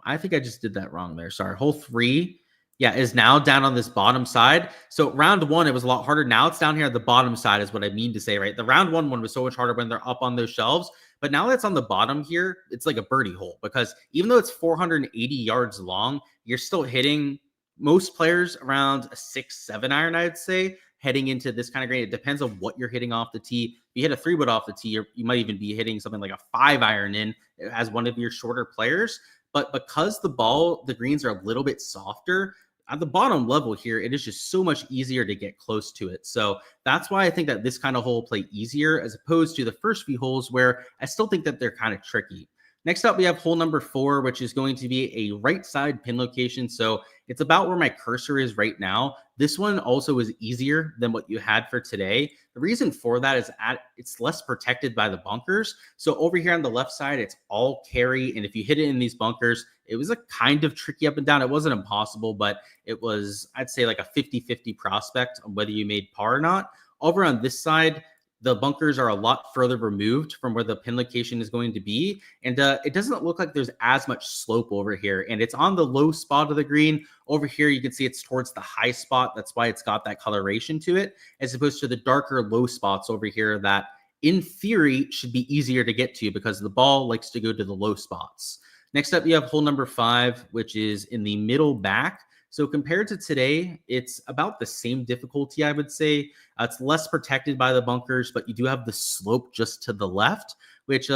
I think I just did that wrong there. Sorry. Hole 3, yeah, is now down on this bottom side. So round 1, it was a lot harder. Now it's down here at the bottom side is what I mean to say, right? The round 1 one was so much harder when they're up on those shelves. But now that's on the bottom here, it's like a birdie hole because even though it's 480 yards long, you're still hitting most players around a 6-7 iron, I'd say, heading into this kind of green. It depends on what you're hitting off the tee. If you hit a 3-wood off the tee, you might even be hitting something like a 5 iron in as one of your shorter players. But because the greens are a little bit softer, at the bottom level here, it is just so much easier to get close to it. So that's why I think that this kind of hole play easier as opposed to the first few holes where I still think that they're kind of tricky. Next up, we have hole number 4, which is going to be a right side pin location. So it's about where my cursor is right now. This one also is easier than what you had for today. The reason for that is it's less protected by the bunkers. So over here on the left side, it's all carry. And if you hit it in these bunkers, it was a kind of tricky up and down. It wasn't impossible, but it was, I'd say, like a 50-50 prospect on whether you made par or not. Over on this side, the bunkers are a lot further removed from where the pin location is going to be. And it doesn't look like there's as much slope over here. And it's on the low spot of the green. Over here, you can see it's towards the high spot. That's why it's got that coloration to it, as opposed to the darker low spots over here that, in theory, should be easier to get to because the ball likes to go to the low spots. Next up, you have hole number 5, which is in the middle back. So compared to today, it's about the same difficulty, I would say. It's less protected by the bunkers, but you do have the slope just to the left, which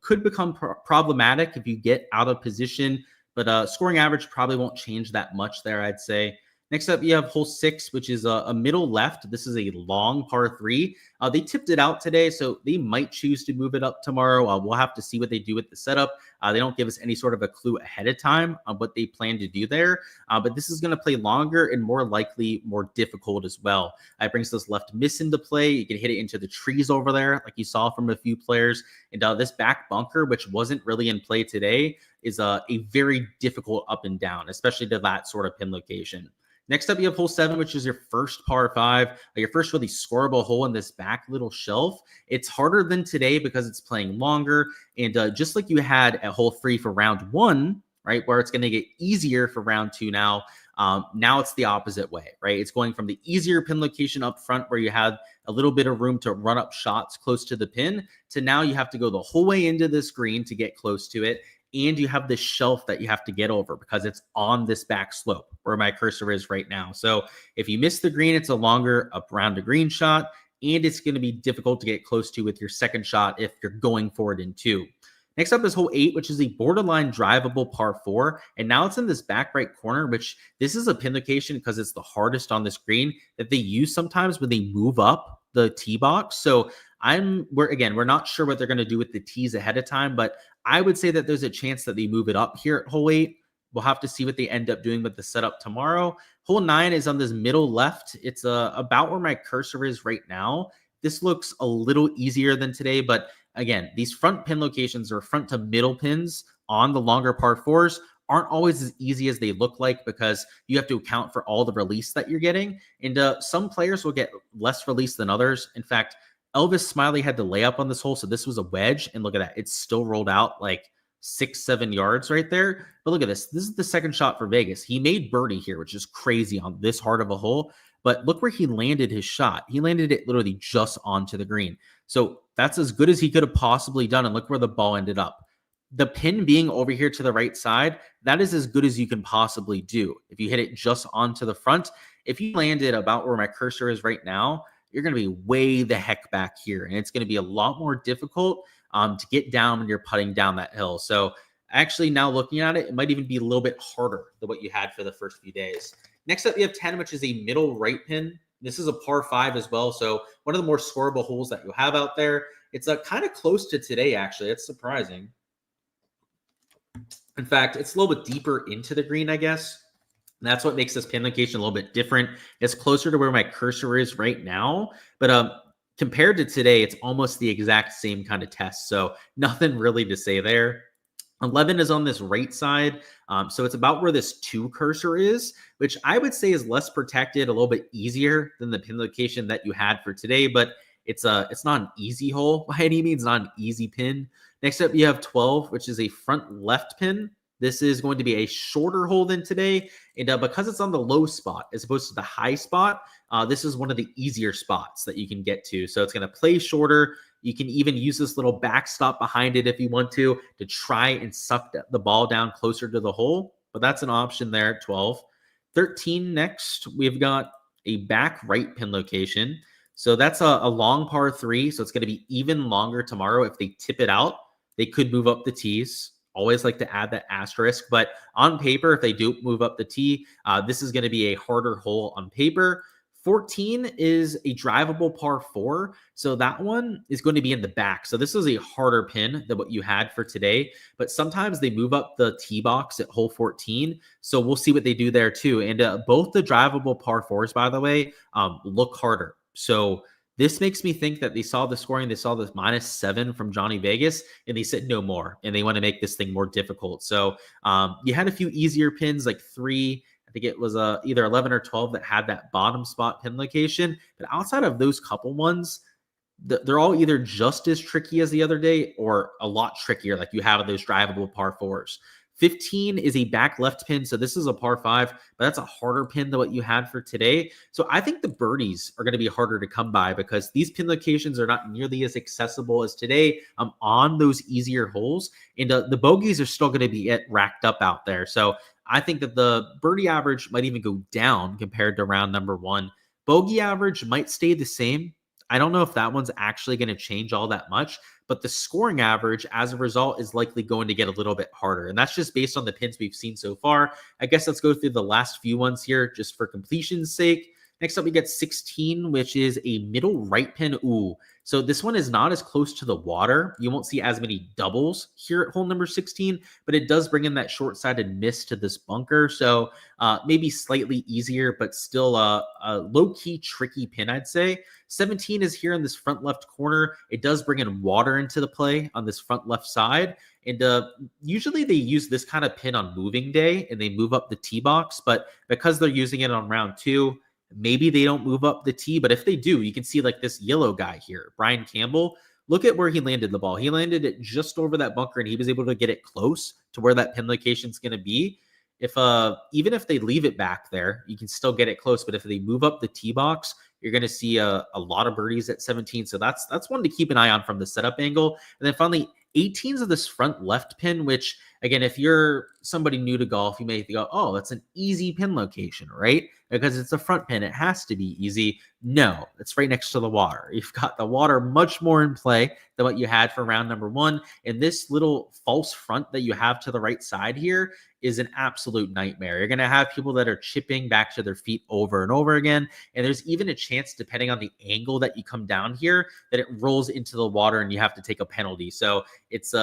could become problematic if you get out of position. But scoring average probably won't change that much there, I'd say. Next up, you have hole 6, which is a middle left. This is a long par 3. They tipped it out today, so they might choose to move it up tomorrow. We'll have to see what they do with the setup. They don't give us any sort of a clue ahead of time on what they plan to do there. But this is going to play longer and more likely more difficult as well. It brings this left miss into play. You can hit it into the trees over there, like you saw from a few players. And this back bunker, which wasn't really in play today, is a very difficult up and down, especially to that sort of pin location. Next up, you have hole 7, which is your first par 5, your first really scoreable hole in this back little shelf. It's harder than today because it's playing longer. And just like you had at hole 3 for round 1, right, where it's going to get easier for round 2 now, now it's the opposite way, right? It's going from the easier pin location up front where you have a little bit of room to run up shots close to the pin to now you have to go the whole way into this green to get close to it. And you have this shelf that you have to get over because it's on this back slope where my cursor is right now. So if you miss the green, it's a longer up around the green shot, and it's going to be difficult to get close to with your second shot if you're going for it in 2. Next up is hole 8, which is a borderline drivable par 4. And now it's in this back right corner, which this is a pin location because it's the hardest on this green that they use sometimes when they move up the tee box. So we're not sure what they're going to do with the tees ahead of time, but I would say that there's a chance that they move it up here at hole 8. We'll have to see what they end up doing with the setup tomorrow. Hole 9 is on this middle left. It's about where my cursor is right now. This looks a little easier than today, but again, these front pin locations or front to middle pins on the longer par 4s aren't always as easy as they look like because you have to account for all the release that you're getting. And some players will get less release than others. In fact, Elvis Smiley had to lay up on this hole, so this was a wedge, and look at that. It's still rolled out like 6-7 yards right there. But look at this. This is the second shot for Vegas. He made birdie here, which is crazy on this hard of a hole. But look where he landed his shot. He landed it literally just onto the green. So that's as good as he could have possibly done, and look where the ball ended up. The pin being over here to the right side, that is as good as you can possibly do. If you hit it just onto the front, if you landed about where my cursor is right now, you're going to be way the heck back here. And it's going to be a lot more difficult to get down when you're putting down that hill. So actually now looking at it, it might even be a little bit harder than what you had for the first few days. Next up, you have 10, which is a middle right pin. This is a par 5 as well. So one of the more scoreable holes that you have out there. It's kind of close to today, actually. It's surprising. In fact, it's a little bit deeper into the green, I guess. And that's what makes this pin location a little bit different. It's closer to where my cursor is right now. But Compared to today, it's almost the exact same kind of test. So nothing really to say there. 11 is on this right side. So it's about where this 2 cursor is, which I would say is less protected, a little bit easier than the pin location that you had for today, but it's not an easy hole by any means, not an easy pin. Next up, you have 12, which is a front left pin. This is going to be a shorter hole than today. And because it's on the low spot as opposed to the high spot, this is one of the easier spots that you can get to. So it's going to play shorter. You can even use this little backstop behind it if you want to try and suck the ball down closer to the hole. But that's an option there at 12. 13 next, we've got a back right pin location. So that's a long par 3. So it's going to be even longer tomorrow. If they tip it out, they could move up the tees. Always like to add that asterisk. But on paper, if they do move up the tee, this is going to be a harder hole on paper. 14 is a drivable par 4. So that one is going to be in the back. So this is a harder pin than what you had for today. But sometimes they move up the tee box at hole 14. So we'll see what they do there too. And both the drivable par 4s, by the way, look harder. So this makes me think that they saw the scoring, they saw this -7 from Johnny Vegas, and they said no more, and they want to make this thing more difficult. So you had a few easier pins, like 3. I think it was either 11 or 12 that had that bottom spot pin location. But outside of those couple ones, they're all either just as tricky as the other day or a lot trickier, like you have those drivable par 4s. 15 is a back left pin. So this is a par 5, but that's a harder pin than what you had for today. So I think the birdies are going to be harder to come by because these pin locations are not nearly as accessible as today on those easier holes. And the bogeys are still going to be racked up out there. So I think that the birdie average might even go down compared to round number 1. Bogey average might stay the same. I don't know if that one's actually going to change all that much, but the scoring average as a result is likely going to get a little bit harder. And that's just based on the pins we've seen so far. I guess let's go through the last few ones here just for completion's sake. Next up, we get 16, which is a middle right pin. Ooh, so this one is not as close to the water. You won't see as many doubles here at hole number 16, but it does bring in that short-sided miss to this bunker. So maybe slightly easier, but still a low-key tricky pin, I'd say. 17 is here in this front left corner. It does bring in water into the play on this front left side. And usually they use this kind of pin on moving day and they move up the tee box. But because they're using it on round 2, maybe they don't move up the tee. But if they do, you can see like this yellow guy here, Brian Campbell. Look at where he landed the ball. He landed it just over that bunker and he was able to get it close to where that pin location is going to be. If even if they leave it back there, you can still get it close. But if they move up the tee box, you're going to see a lot of birdies at 17. So that's one to keep an eye on from the setup angle. And then finally, 18s of this front left pin, which again, if you're somebody new to golf, you may go, oh, that's an easy pin location, right? Because it's a front pin. It has to be easy. No, it's right next to the water. You've got the water much more in play than what you had for round number 1. And this little false front that you have to the right side here is an absolute nightmare. You're going to have people that are chipping back to their feet over and over again. And there's even a chance, depending on the angle that you come down here, that it rolls into the water and you have to take a penalty. So it's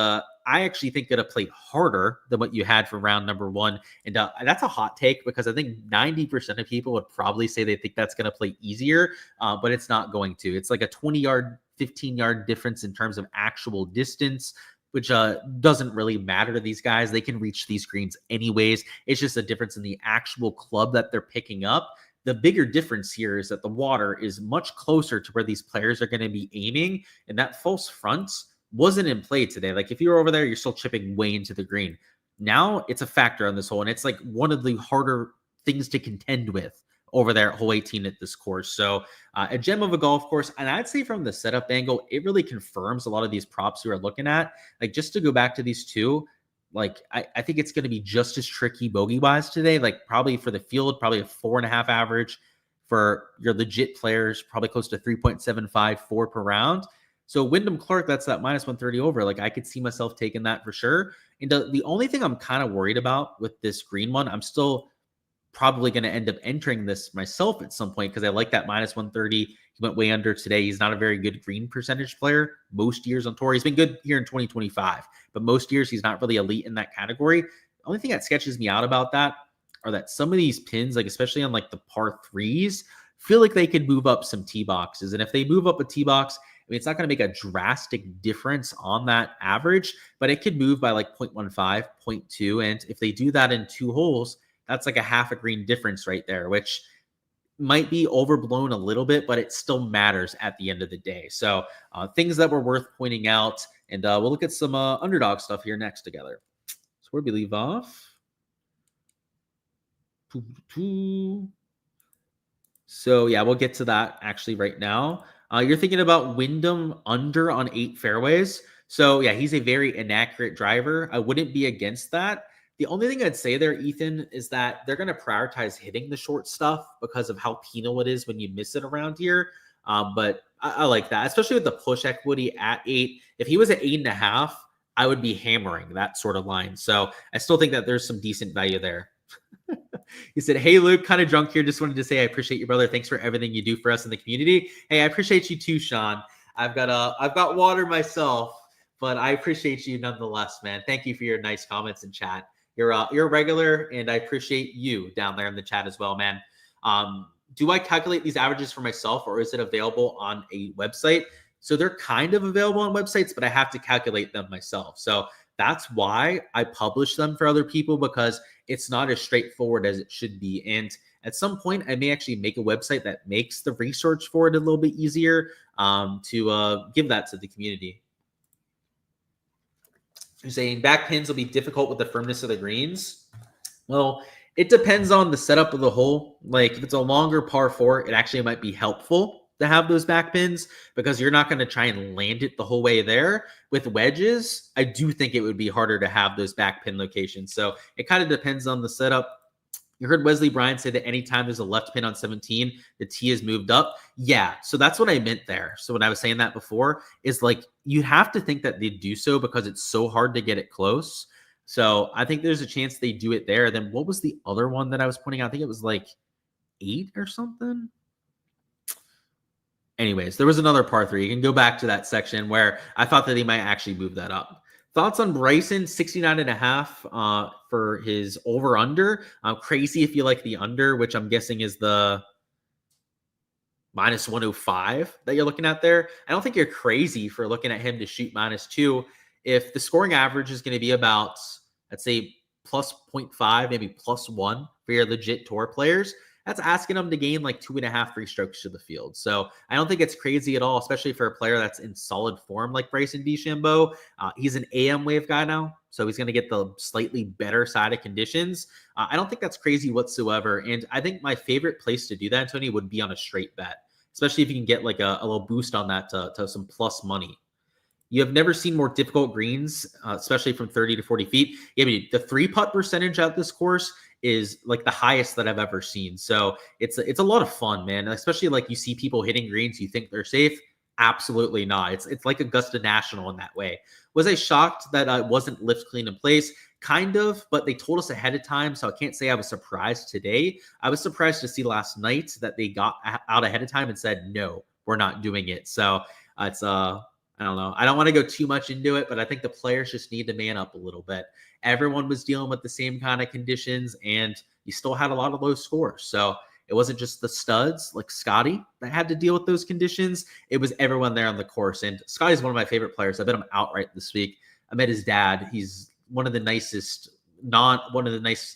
I actually think it'll play harder than what you had for round number 1. And that's a hot take because I think 90% of people would probably say they think that's going to play easier, but it's not going to. It's like a 20-yard, 15-yard difference in terms of actual distance, which doesn't really matter to these guys. They can reach these greens anyways. It's just a difference in the actual club that they're picking up. The bigger difference here is that the water is much closer to where these players are going to be aiming, and that false front wasn't in play today. Like if you're over there, you're still chipping way into the green. Now it's a factor on this hole, and it's like one of the harder things to contend with over there at hole 18 at this course. So a gem of a golf course. And I'd say from the setup angle, it really confirms a lot of these props we are looking at. Like just to go back to these two, like I think it's going to be just as tricky bogey wise today. Like probably for the field, probably a 4.5 average. For your legit players, probably close to 3.75, 4 per round. So Wyndham Clark, that's that -130 over. Like I could see myself taking that for sure. And the only thing I'm kind of worried about with this green one, I'm still probably going to end up entering this myself at some point because I like that -130. He went way under today. He's not a very good green percentage player most years on tour. He's been good here in 2025, but most years he's not really elite in that category. The only thing that sketches me out about that are that some of these pins, like especially on like the par 3s, feel like they could move up some tee boxes. And if they move up a tee box, I mean, it's not going to make a drastic difference on that average, but it could move by like 0.15, 0.2. And if they do that in 2 holes, that's like a half a green difference right there, which might be overblown a little bit, but it still matters at the end of the day. So things that were worth pointing out. And we'll look at some underdog stuff here next together. So where we leave off. So yeah, we'll get to that actually right now. You're thinking about Wyndham under on 8 fairways. So yeah, he's a very inaccurate driver. I wouldn't be against that. The only thing I'd say there, Ethan, is that they're going to prioritize hitting the short stuff because of how penal it is when you miss it around here. But I like that, especially with the push equity at 8. If he was at 8.5, I would be hammering that sort of line. So I still think that there's some decent value there. He said, "Hey, Luke, kind of drunk here. Just wanted to say I appreciate you, brother. Thanks for everything you do for us in the community." Hey, I appreciate you too, Sean. I've got water myself, but I appreciate you nonetheless, man. Thank you for your nice comments in chat. You're a regular, and I appreciate you down there in the chat as well, man. Do I calculate these averages for myself, or is it available on a website? So they're kind of available on websites, but I have to calculate them myself. So that's why I publish them for other people, because it's not as straightforward as it should be. And at some point, I may actually make a website that makes the research for it a little bit easier to give that to the community. You're saying back pins will be difficult with the firmness of the greens. Well, it depends on the setup of the hole. Like if it's a longer par 4, it actually might be helpful to have those back pins because you're not going to try and land it the whole way there. With wedges, I do think it would be harder to have those back pin locations. So it kind of depends on the setup. You heard Wesley Bryan say that anytime there's a left pin on 17, the tee is moved up. Yeah, so that's what I meant there. So when I was saying that before, is like you have to think that they do so because it's so hard to get it close. So I think there's a chance they do it there. Then what was the other one that I was pointing out? I think it was like 8 or something. Anyways, there was another par 3. You can go back to that section where I thought that he might actually move that up. Thoughts on Bryson, 69.5 for his over-under. Crazy if you like the under, which I'm guessing is the minus 105 that you're looking at there. I don't think you're crazy for looking at him to shoot -2. If the scoring average is going to be about, let's say, plus 0.5, maybe plus 1 for your legit tour players, that's asking them to gain like 2.5 free strokes to the field. So I don't think it's crazy at all, especially for a player that's in solid form like Bryson DeChambeau. He's an AM wave guy now, so he's going to get the slightly better side of conditions. I don't think that's crazy whatsoever. And I think my favorite place to do that, Tony, would be on a straight bet, especially if you can get like a little boost on that to some plus money. You have never seen more difficult greens, especially from 30 to 40 feet. I mean, the 3-putt percentage at this course is like the highest that I've ever seen. So it's a lot of fun, man. Especially like you see people hitting greens, you think they're safe. Absolutely not. It's like Augusta National in that way. Was I shocked that it wasn't lift clean in place? Kind of, but they told us ahead of time, so I can't say I was surprised today. I was surprised to see last night that they got out ahead of time and said, no, we're not doing it. So it's I don't know. I don't want to go too much into it, but I think the players just need to man up a little bit. Everyone was dealing with the same kind of conditions, and you still had a lot of low scores. So it wasn't just the studs like Scotty that had to deal with those conditions. It was everyone there on the course. And Scotty's one of my favorite players. I bet him outright this week. I met his dad. He's one of the nicest,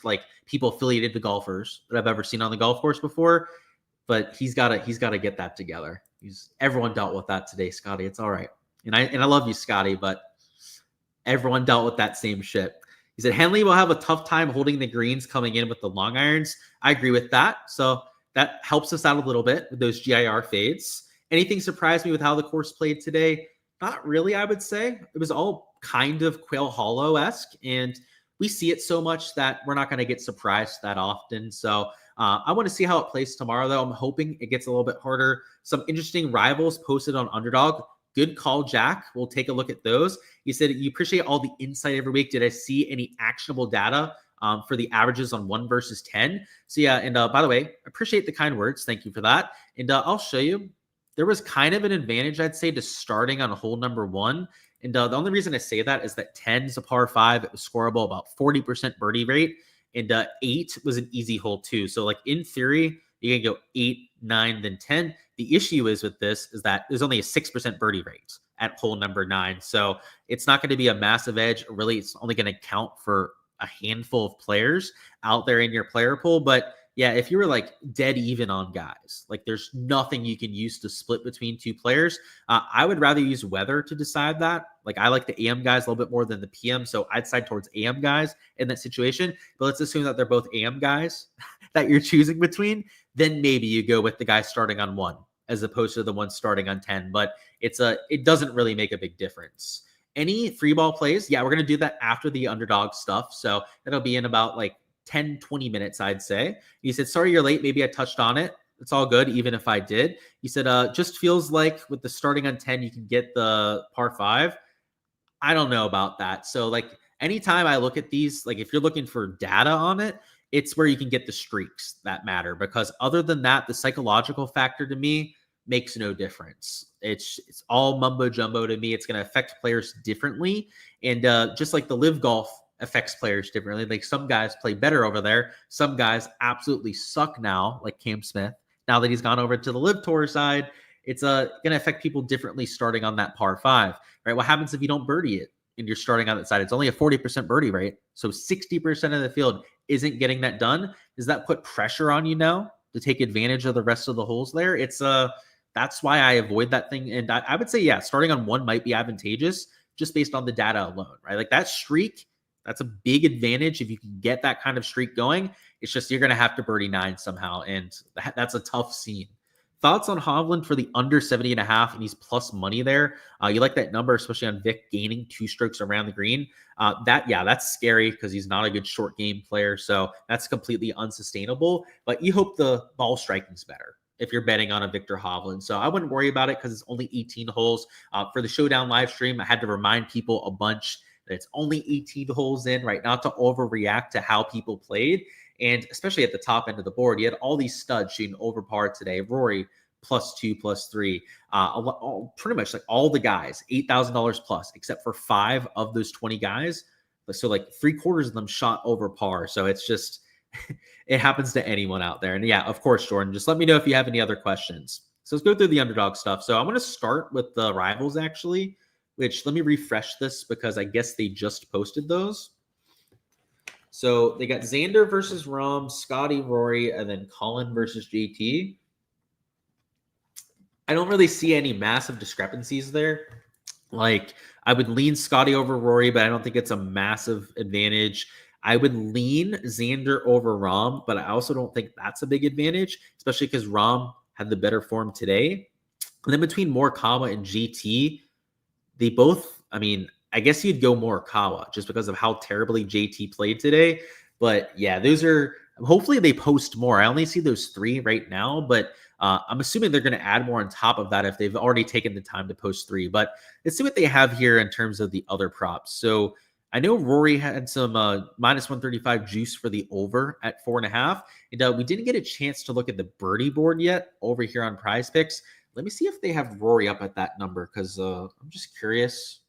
like people affiliated to golfers that I've ever seen on the golf course before. But he's got to get that together. Everyone dealt with that today, Scotty. It's all right. And I love you, Scotty, but everyone dealt with that same shit. He said, Henley will have a tough time holding the greens coming in with the long irons. I agree with that. So that helps us out a little bit with those GIR fades. Anything surprised me with how the course played today? Not really, I would say. It was all kind of Quail Hollow-esque, and we see it so much that we're not going to get surprised that often. So I want to see how it plays tomorrow, though. I'm hoping it gets a little bit harder. Some interesting rivals posted on Underdog. Good call, Jack. We'll take a look at those. You said you appreciate all the insight every week. Did I see any actionable data for the averages on 1 versus 10? So yeah, and by the way, appreciate the kind words. Thank you for that. And I'll show you. There was kind of an advantage, I'd say, to starting on hole number 1. And the only reason I say that is that 10 is a par 5. It was scoreable, about 40% birdie rate. And 8 was an easy hole too. So like in theory, you can go 8, 9 than 10. The issue is with this is that there's only a 6% birdie rate at hole number 9. So it's not going to be a massive edge. Really, it's only going to count for a handful of players out there in your player pool. But yeah, if you were like dead even on guys, like there's nothing you can use to split between two players. I would rather use weather to decide that. Like I like the AM guys a little bit more than the PM. So I'd side towards AM guys in that situation. But let's assume that they're both AM guys that you're choosing between. Then maybe you go with the guy starting on 1 as opposed to the one starting on 10. But it doesn't really make a big difference. Any free ball plays, yeah, we're going to do that after the underdog stuff. So that'll be in about like 10, 20 minutes, I'd say. He said, sorry, you're late. Maybe I touched on it. It's all good, even if I did. He said, just feels like with the starting on 10, you can get the par 5. I don't know about that. So like anytime I look at these, like if you're looking for data on it, it's where you can get the streaks that matter, because other than that, the psychological factor to me makes no difference. It's all mumbo jumbo to me. It's going to affect players differently. And just like the live golf affects players differently. Like some guys play better over there. Some guys absolutely suck now, like Cam Smith. Now that he's gone over to the live tour side, it's going to affect people differently starting on that par 5, right? What happens if you don't birdie it and you're starting on that side? It's only a 40% birdie rate. So 60% of the field isn't getting that done. Does that put pressure on you now to take advantage of the rest of the holes there? That's why I avoid that thing. And I would say, yeah, starting on 1 might be advantageous just based on the data alone, right? Like that streak, that's a big advantage if you can get that kind of streak going. It's just you're going to have to birdie 9 somehow, and that's a tough scene. Thoughts on Hovland for the under 70.5, and he's plus money there. You like that number, especially on Vic gaining 2 strokes around the green. That's scary because he's not a good short game player, so that's completely unsustainable. But you hope the ball striking's better if you're betting on a Victor Hovland. So I wouldn't worry about it because it's only 18 holes. For the Showdown live stream, I had to remind people a bunch that it's only 18 holes in, right? Not to overreact to how people played. And especially at the top end of the board, you had all these studs shooting over par today. Rory, +2, +3. Pretty much like all the guys, $8,000 plus, except for 5 of those 20 guys. So like 3/4 of them shot over par. So it's just, it happens to anyone out there. And yeah, of course, Jordan, just let me know if you have any other questions. So let's go through the underdog stuff. So I'm going to start with the rivals actually, which let me refresh this because I guess they just posted those. So they got Xander versus Rahm, Scotty, Rory, and then Colin versus JT. I don't really see any massive discrepancies there. Like I would lean Scotty over Rory, but I don't think it's a massive advantage. I would lean Xander over Rahm, but I also don't think that's a big advantage, especially because Rahm had the better form today. And then between Morikawa and JT, they both, I mean, I guess you'd go Morikawa just because of how terribly JT played today. But yeah, those are, hopefully they post more. I only see those 3 right now, but I'm assuming they're going to add more on top of that if they've already taken the time to post 3. But let's see what they have here in terms of the other props. So I know Rory had some -135 juice for the over at 4.5. And we didn't get a chance to look at the birdie board yet over here on Prize Picks. Let me see if they have Rory up at that number because I'm just curious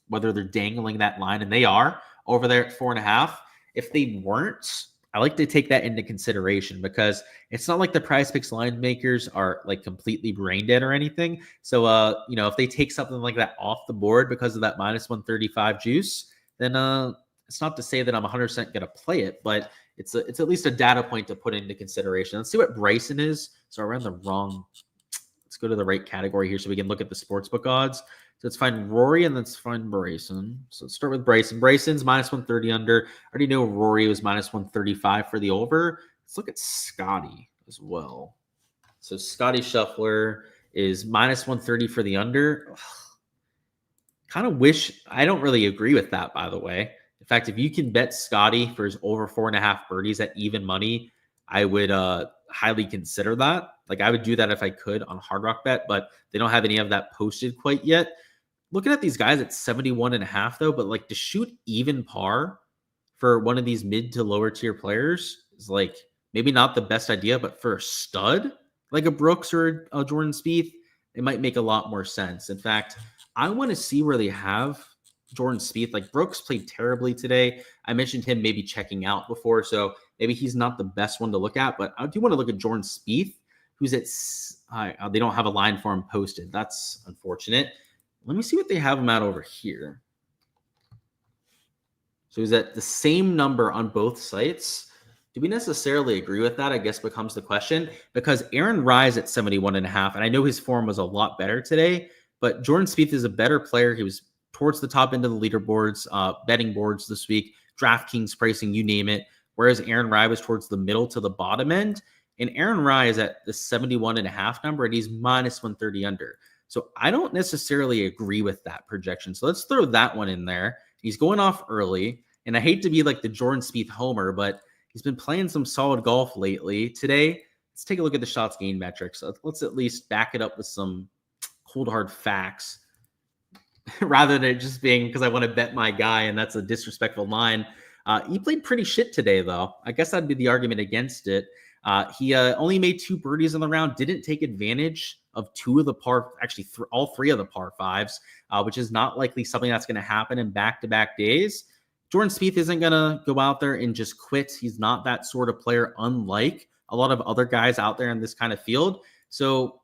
whether they're dangling that line, and they are over there at 4.5. If they weren't, I like to take that into consideration because it's not like the Prize Picks line makers are like completely brain dead or anything. So, if they take something like that off the board because of that -135 juice, then it's not to say that I'm 100% going to play it, but it's at least a data point to put into consideration. Let's see what Bryson is. So around the wrong. Let's go to the right category here so we can look at the sportsbook odds. So let's find Rory and let's find Bryson. So let's start with Bryson. Bryson's -130 under. I already know Rory was -135 for the over. Let's look at Scotty as well. So Scotty Scheffler is -130 for the under. Kind of wish, I don't really agree with that, by the way. In fact, if you can bet Scotty for his over 4.5 birdies at even money, I would highly consider that. Like I would do that if I could on Hard Rock Bet, but they don't have any of that posted quite yet. Looking at these guys at 71.5 though, but like to shoot even par for one of these mid to lower tier players is like maybe not the best idea, but for a stud like a Brooks or a Jordan Spieth, it might make a lot more sense. In fact, I want to see where they have Jordan Spieth. Like Brooks played terribly today. I mentioned him maybe checking out before, so maybe he's not the best one to look at, but I do want to look at Jordan Spieth who's at, they don't have a line for him posted. That's unfortunate. Let me see what they have him at over here. So he's at the same number on both sites. Do we necessarily agree with that? I guess becomes the question, because Aaron Rye's at 71.5, and I know his form was a lot better today, but Jordan Spieth is a better player. He was towards the top end of the leaderboards, betting boards this week, Draftkings pricing, you name it, whereas Aaron Rye was towards the middle to the bottom end, and Aaron Rye is at the 71.5 number, and he's minus 130 under. So I don't necessarily agree with that projection. So let's throw that one in there. He's going off early, and I hate to be like the Jordan Spieth homer, but he's been playing some solid golf lately. Today, let's take a look at the shots gained metrics. Let's at least back it up with some cold hard facts rather than it just being because I want to bet my guy, and that's a disrespectful line. He played pretty shit today, though. I guess that'd be the argument against it. He only made 2 birdies in the round, didn't take advantage of 2 of the all 3 of the par 5s, which is not likely something that's going to happen in back-to-back days. Jordan Spieth isn't going to go out there and just quit. He's not that sort of player, unlike a lot of other guys out there in this kind of field. So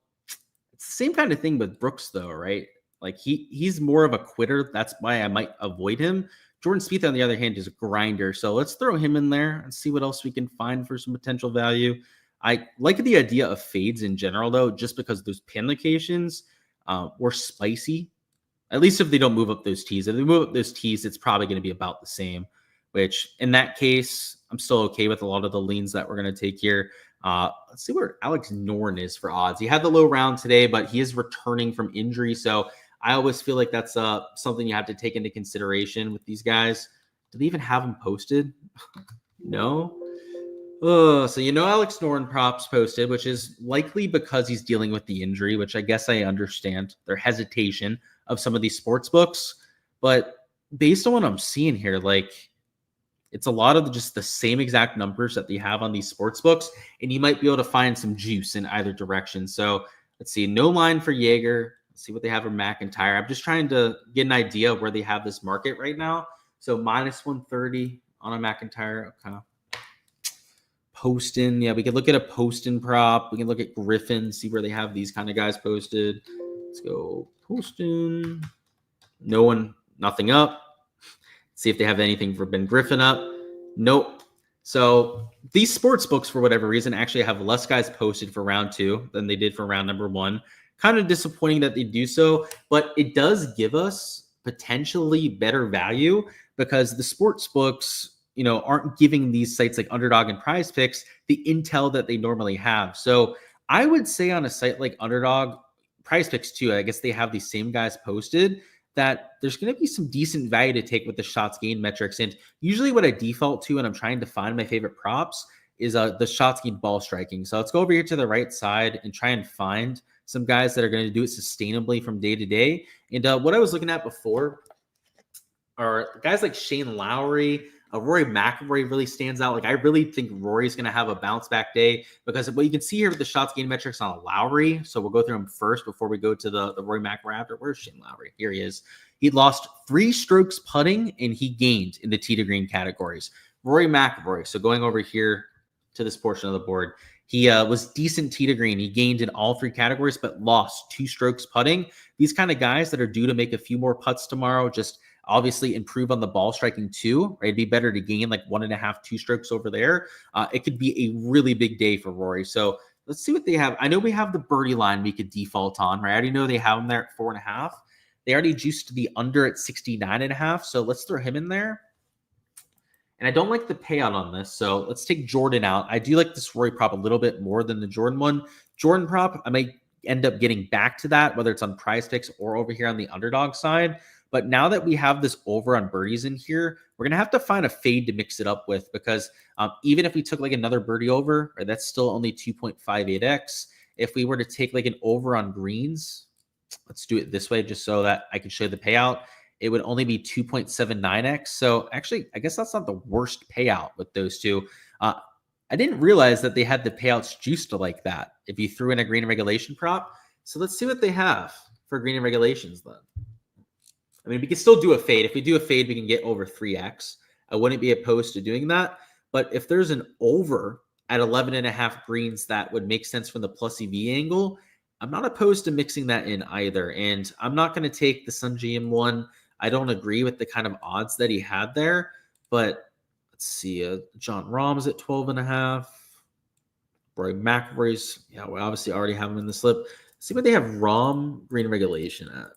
it's the same kind of thing with Brooks, though, right? Like he's more of a quitter. That's why I might avoid him. Jordan Spieth, on the other hand, is a grinder. So let's throw him in there and see what else we can find for some potential value. I like the idea of fades in general, though, just because those pin locations were spicy. At least if they don't move up those tees. If they move up those tees, it's probably going to be about the same, which in that case, I'm still okay with a lot of the leans that we're going to take here. Let's see where Alex Noren is for odds. He had the low round today, but he is returning from injury. So I always feel like that's something you have to take into consideration with these guys. Do they even have him posted? No. So Alex Noren props posted, which is likely because he's dealing with the injury, which I guess I understand their hesitation of some of these sports books. But based on what I'm seeing here, like it's a lot of just the same exact numbers that they have on these sports books, and you might be able to find some juice in either direction. So let's see, no line for Jaeger. Let's see what they have for McIntyre. I'm just trying to get an idea of where they have this market right now. So minus 130 on a McIntyre. Okay. Poston. Yeah, we could look at a Poston prop. We can look at Griffin, see where they have these kind of guys posted. Let's go Poston. No one, nothing up. See if they have anything for Ben Griffin up. Nope. So these sports books, for whatever reason, actually have less guys posted for round 2 than they did for round number 1. Kind of disappointing that they do so, but it does give us potentially better value because the sports books, aren't giving these sites like Underdog and Prize Picks the intel that they normally have. So I would say on a site like Underdog, Prize Picks too, I guess they have these same guys posted, that there's going to be some decent value to take with the shots gained metrics. And usually what I default to when I'm trying to find my favorite props is the shots gained ball striking. So let's go over here to the right side and try and find some guys that are going to do it sustainably from day to day. And what I was looking at before are guys like Shane Lowry. Rory McIlroy really stands out. Like I really think Rory's going to have a bounce back day because what you can see here with the shots gained metrics on Lowry. So we'll go through them first before we go to the Rory McIlroy after. Where's Shane Lowry? Here he is. He lost 3 strokes putting and he gained in the tee to green categories. Rory McIlroy. So going over here to this portion of the board, he was decent tee to green. He gained in all 3 categories, but lost 2 strokes putting. These kind of guys that are due to make a few more putts tomorrow, just obviously improve on the ball striking too, right? It'd be better to gain like 1.5, 2 strokes over there. It could be a really big day for Rory. So let's see what they have. I know we have the birdie line we could default on, right? I already know they have him there at 4.5. They already juiced the under at 69.5. So let's throw him in there. And I don't like the payout on this. So let's take Jordan out. I do like this Rory prop a little bit more than the Jordan one. Jordan prop, I may end up getting back to that, whether it's on Prize Picks or over here on the Underdog side. But now that we have this over on birdies in here, we're going to have to find a fade to mix it up with because even if we took like another birdie over, right, that's still only 2.58x. If we were to take like an over on greens, let's do it this way just so that I can show the payout. It would only be 2.79x. So actually, I guess that's not the worst payout with those two. I didn't realize that they had the payouts juiced to like that if you threw in a green and regulation prop. So let's see what they have for green and regulations then. I mean, we can still do a fade. If we do a fade, we can get over 3x. I wouldn't be opposed to doing that. But if there's an over at 11.5 greens that would make sense from the plus EV angle, I'm not opposed to mixing that in either. And I'm not going to take the Sun GM one. I don't agree with the kind of odds that he had there, but let's see. John Rahm's at 12.5. Rory McIlroy's, yeah, we obviously already have him in the slip. Let's see what they have Rahm green regulation at.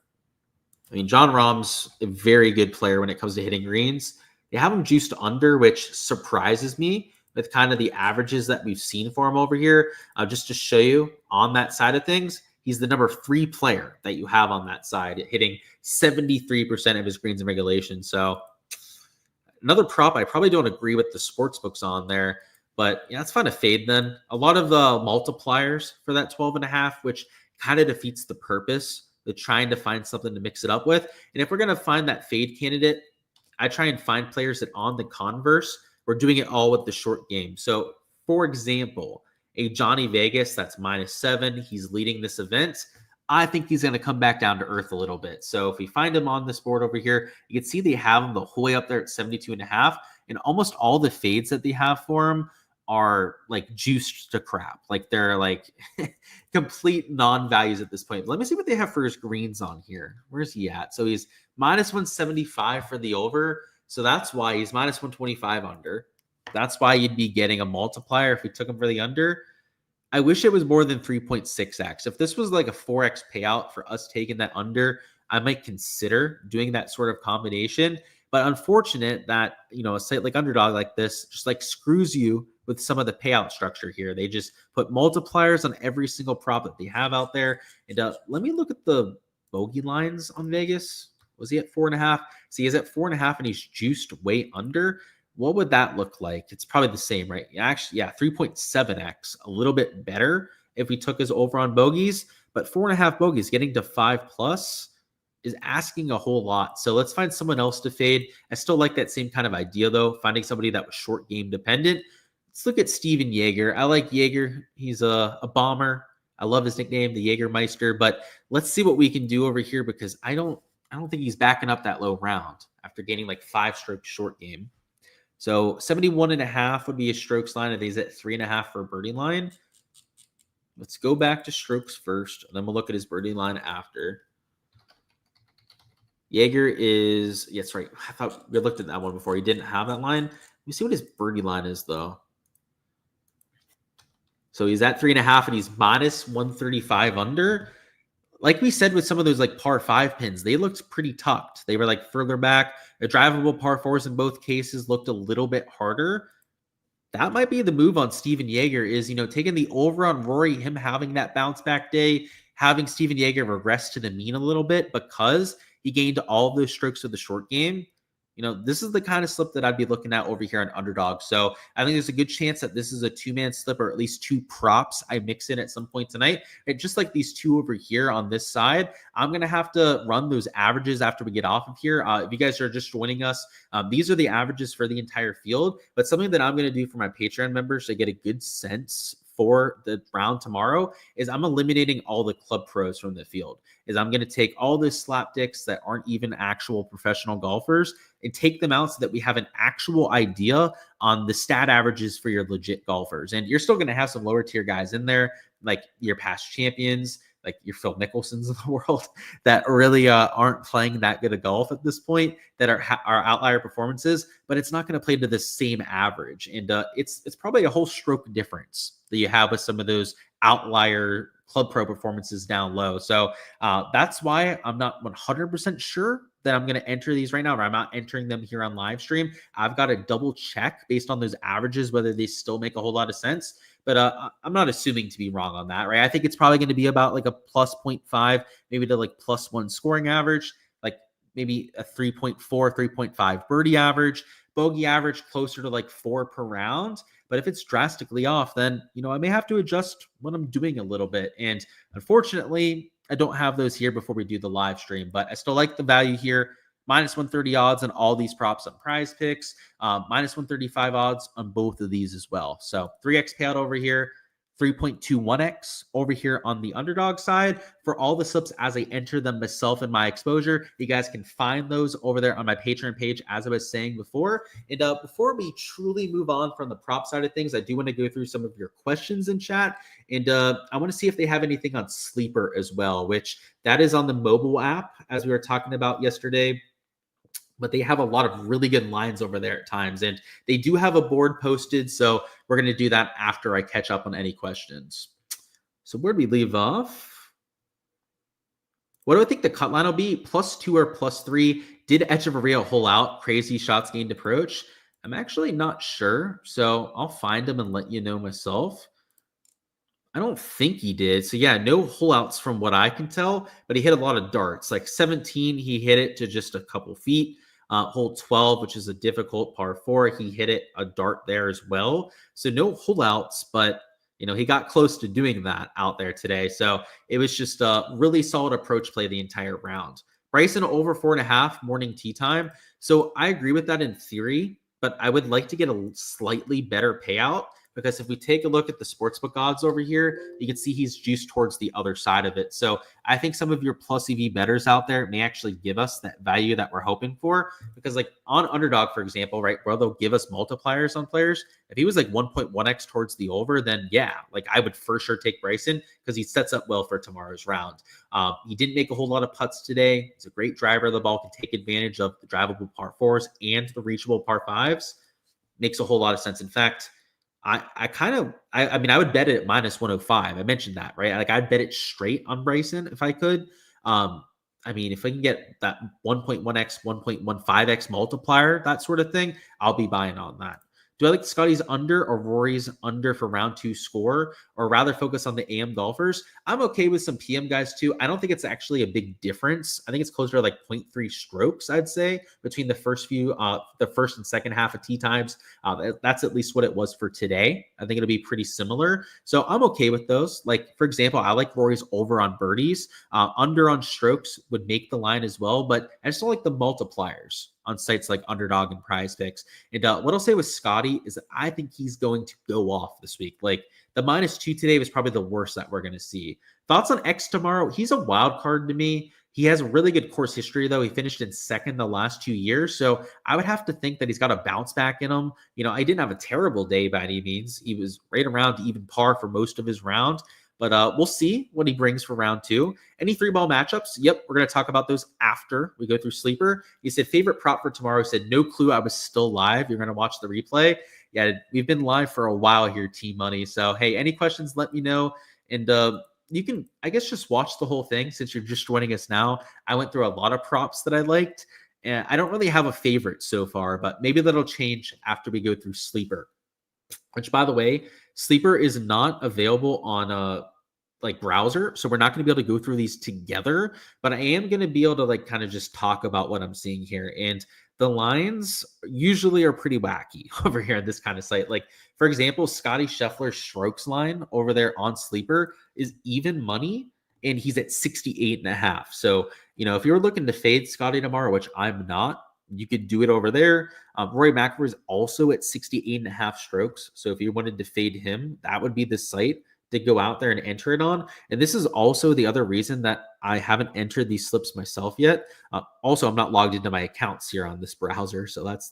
I mean, John Rahm's a very good player when it comes to hitting greens. They have him juiced under, which surprises me with kind of the averages that we've seen for him over here. Just to show you on that side of things, he's the number 3 player that you have on that side, hitting 73% of his greens in regulation. So another prop I probably don't agree with the sports books on there, but yeah, it's fine to fade then. A lot of multipliers for that 12.5, which kind of defeats the purpose of trying to find something to mix it up with. And if we're going to find that fade candidate, I try and find players that on the converse, we're doing it all with the short game. So for example, a Johnny Vegas that's -7, he's leading this event. I think he's going to come back down to earth a little bit. So if we find him on this board over here, you can see they have him the whole way up there at 72.5, and almost all the fades that they have for him are like juiced to crap. Like they're like complete non-values at this point. Let me see what they have for his greens on here. Where's he at? So he's -175 for the over. So that's why he's -125 under. That's why you'd be getting a multiplier if we took him for the under. I wish it was more than 3.6x. If this was like a 4x payout for us taking that under, I might consider doing that sort of combination. But unfortunate that, a site like Underdog like this just like screws you with some of the payout structure here. They just put multipliers on every single prop that they have out there. And let me look at the bogey lines on Vegas. Was he at 4.5? See, he's at 4.5 and he's juiced way under. What would that look like? It's probably the same, right? Actually, yeah, 3.7x, a little bit better if we took his over on bogeys, but 4.5 bogeys getting to 5+ is asking a whole lot. So let's find someone else to fade. I still like that same kind of idea though, finding somebody that was short game dependent. Let's look at Steven Jaeger. I like Jaeger. He's a bomber. I love his nickname, the Jaegermeister, but let's see what we can do over here because I don't think he's backing up that low round after gaining like 5 strokes short game. So 71.5 would be a strokes line, and he's at 3.5 for a birdie line. Let's go back to strokes first, and then we'll look at his birdie line after. Jaeger is, yes, right. I thought we looked at that one before. He didn't have that line. Let me see what his birdie line is, though. So he's at 3.5, and he's -135 under. Like we said with some of those like par 5 pins, they looked pretty tucked. They were like further back. The drivable par 4s in both cases looked a little bit harder. That might be the move on Steven Jaeger is, taking the over on Rory, him having that bounce back day, having Steven Jaeger regress to the mean a little bit because he gained all of those strokes of the short game. This is the kind of slip that I'd be looking at over here on Underdog. So I think there's a good chance that this is a 2-man slip or at least 2 props I mix in at some point tonight. And just like these 2 over here on this side, I'm going to have to run those averages after we get off of here. If you guys are just joining us, these are the averages for the entire field. But something that I'm going to do for my Patreon members to get a good sense for the round tomorrow is I'm eliminating all the club pros from the field. I'm going to take all the slapdicks that aren't even actual professional golfers and take them out so that we have an actual idea on the stat averages for your legit golfers. And you're still going to have some lower tier guys in there, like your past champions, like your Phil Mickelsons of the world that really aren't playing that good of golf at this point, that are outlier performances, but it's not going to play to the same average. And it's probably a whole stroke difference that you have with some of those outlier club pro performances down low. So that's why I'm not 100% sure that I'm going to enter these right now, or I'm not entering them here on live stream. I've got to double check based on those averages, whether they still make a whole lot of sense. But I'm not assuming to be wrong on that, right? I think it's probably going to be about like a plus 0.5, maybe to like +1 scoring average, like maybe a 3.4, 3.5 birdie average, bogey average closer to like 4 per round. But if it's drastically off, then, I may have to adjust what I'm doing a little bit. And unfortunately, I don't have those here before we do the live stream, but I still like the value here. -130 odds on all these props on Prize Picks, -135 odds on both of these as well. So 3x payout over here. 3.21x over here on the Underdog side for all the slips as I enter them myself in my exposure. You guys can find those over there on my Patreon page, as I was saying before. And before we truly move on from the prop side of things, I do want to go through some of your questions in chat. And I want to see if they have anything on Sleeper as well, which that is on the mobile app, as we were talking about yesterday. But they have a lot of really good lines over there at times. And they do have a board posted. So we're going to do that after I catch up on any questions. So where do we leave off? What do I think the cut line will be? +2 or +3. Did Echeverria hole out? Crazy shots gained approach. I'm actually not sure. So I'll find them and let you know myself. I don't think he did. So yeah, no hole outs from what I can tell, but he hit a lot of darts. Like 17, he hit it to just a couple feet. Hole 12, which is a difficult par 4, he hit it a dart there as well. So no hole outs, but he got close to doing that out there today. So it was just a really solid approach play the entire round. Bryson over 4.5 morning tee time. So I agree with that in theory, but I would like to get a slightly better payout. Because if we take a look at the sportsbook odds over here, you can see he's juiced towards the other side of it. So I think some of your plus EV bettors out there may actually give us that value that we're hoping for. Because like on Underdog, for example, right, where they'll give us multipliers on players. If he was like 1.1x towards the over, then yeah, like I would for sure take Bryson because he sets up well for tomorrow's round. He didn't make a whole lot of putts today. He's a great driver of the ball, can take advantage of the drivable par 4s and the reachable par 5s. Makes a whole lot of sense. In fact, I mean, I would bet it at -105. I mentioned that, right? Like I'd bet it straight on Bryson if I could. I mean, if I can get that 1.1x, 1.15x multiplier, that sort of thing, I'll be buying on that. Do I like Scotty's under or Rory's under for round 2 score, or rather focus on the AM golfers? I'm okay with some PM guys too. I don't think it's actually a big difference. I think it's closer to like 0.3 strokes, I'd say, between the first and second half of tee times. That's at least what it was for today. I think it'll be pretty similar. So I'm okay with those. Like, for example, I like Rory's over on birdies. Under on strokes would make the line as well, but I just don't like the multipliers on sites like Underdog and Prize Picks. And what I'll say with Scotty is that I think he's going to go off this week. Like the -2 today was probably the worst that we're going to see. Thoughts on X tomorrow? He's a wild card to me. He has a really good course history, though. He finished in second the last 2 years. So I would have to think that he's got a bounce back in him. I didn't have a terrible day by any means. He was right around even par for most of his round. But we'll see what he brings for round 2. Any 3-ball matchups? Yep, we're going to talk about those after we go through Sleeper. He said, favorite prop for tomorrow. He said, no clue. I was still live. You're going to watch the replay. Yeah, we've been live for a while here, Team Money. So, hey, any questions, let me know. And you can, I guess, just watch the whole thing since you're just joining us now. I went through a lot of props that I liked. And I don't really have a favorite so far, but maybe that'll change after we go through Sleeper. Which, by the way, Sleeper is not available on a browser, so we're not going to be able to go through these together. But I am going to be able to kind of just talk about what I'm seeing here. And the lines usually are pretty wacky over here on this kind of site. Like, for example, Scotty Scheffler's strokes line over there on Sleeper is even money, and he's at 68.5. So, if you're looking to fade Scotty tomorrow, which I'm not, you could do it over there. Rory McIlroy is also at 68.5 strokes. So if you wanted to fade him, that would be the site to go out there and enter it on. And this is also the other reason that I haven't entered these slips myself yet. Also, I'm not logged into my accounts here on this browser. So that's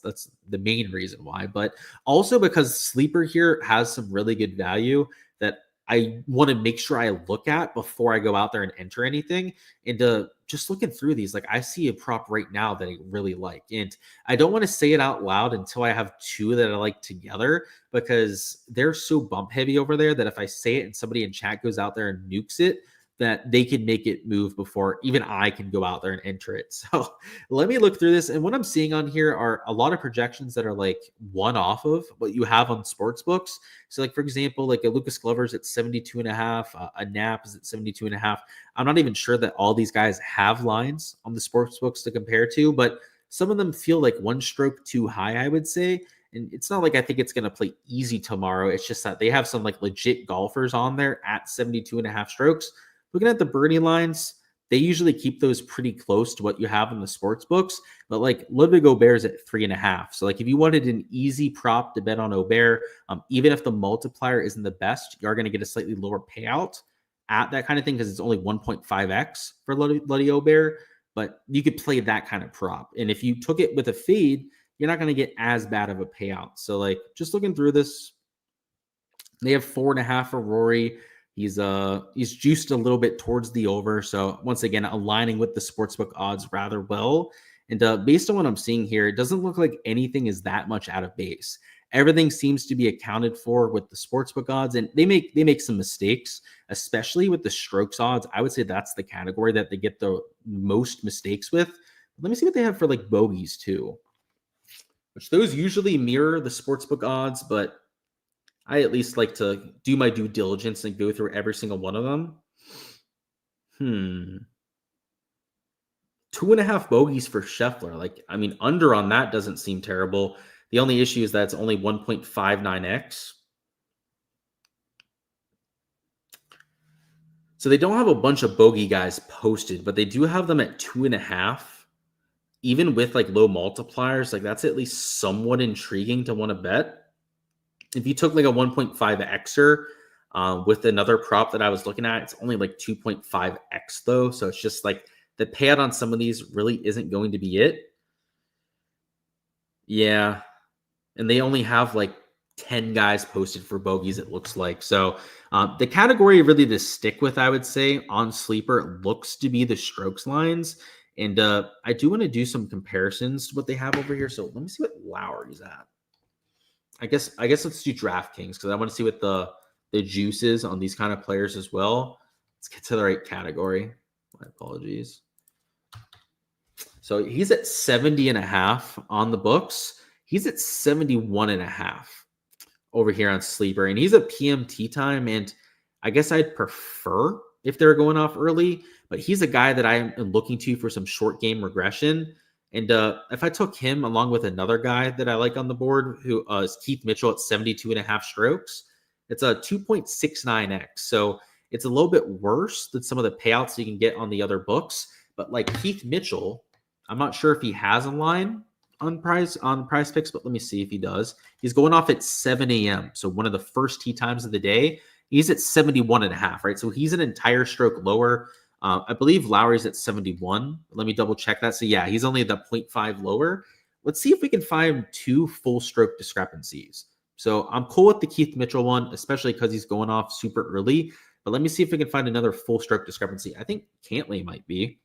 the main reason why. But also because Sleeper here has some really good value that I want to make sure I look at before I go out there and enter anything. And just looking through these, I see a prop right now that I really like. And I don't want to say it out loud until I have 2 that I like together, because they're so bump heavy over there that if I say it and somebody in chat goes out there and nukes it, that they can make it move before even I can go out there and enter it. So let me look through this. And what I'm seeing on here are a lot of projections that are one off of what you have on sports books. So for example, a Lucas Glover's at 72.5, a Knapp is at 72.5. I'm not even sure that all these guys have lines on the sports books to compare to, but some of them feel like one stroke too high, I would say. And it's not I think it's going to play easy tomorrow. It's just that they have some legit golfers on there at 72.5 strokes. Looking at the birdie lines, they usually keep those pretty close to what you have in the sports books. But like Ludwig Aubert's at 3.5. So like if you wanted an easy prop to bet on Aubert, even if the multiplier isn't the best, you are going to get a slightly lower payout at that kind of thing because it's only 1.5x for Ludwig Aubert. But you could play that kind of prop. And if you took it with a fade, you're not going to get as bad of a payout. So like just looking through this, they have 4.5 for Rory. He's juiced a little bit towards the over. So once again, aligning with the sportsbook odds rather well. And based on what I'm seeing here, it doesn't look like anything is that much out of base. Everything seems to be accounted for with the sportsbook odds, and they make some mistakes, especially with the strokes odds. I would say that's the category that they get the most mistakes with. Let me see what they have for like bogeys too, which those usually mirror the sportsbook odds, but I at least like to do my due diligence and go through every single one of them. 2.5 bogeys for Scheffler. Like, I mean, under on that doesn't seem terrible. The only issue is that it's only 1.59x. So they don't have a bunch of bogey guys posted, but they do have them at 2.5. Even with like low multipliers, like that's at least somewhat intriguing to want to bet. If you took like a 1.5xer with another prop that I was looking at, it's only like 2.5x though. So it's just like the payout on some of these really isn't going to be it. Yeah. And they only have like 10 guys posted for bogeys, it looks like. So the category really to stick with, I would say, on Sleeper looks to be the strokes lines. And I do want to do some comparisons to what they have over here. So let me see what Lowry's at. I guess let's do DraftKings because I want to see what the juice is on these kind of players as well. Let's get to the right category. My apologies. So he's at 70.5 on the books. He's at 71.5 over here on Sleeper, and he's a PMT time. And I guess I'd prefer if they're going off early, but he's a guy that I am looking to for some short game regression. And if I took him along with another guy that I like on the board, who is Keith Mitchell at 72.5 strokes, it's a 2.69x. So it's a little bit worse than some of the payouts you can get on the other books. But like Keith Mitchell, I'm not sure if he has a line on price picks, but let me see if he does. He's going off at 7 a.m. So one of the first tee times of the day. He's at 71.5, right? So he's an entire stroke lower. I believe Lowry's at 71. Let me double check that. So yeah, he's only the 0.5 lower. Let's see if we can find two full stroke discrepancies. So I'm cool with the Keith Mitchell one, especially because he's going off super early. But let me see if we can find another full stroke discrepancy. I think Cantlay might be.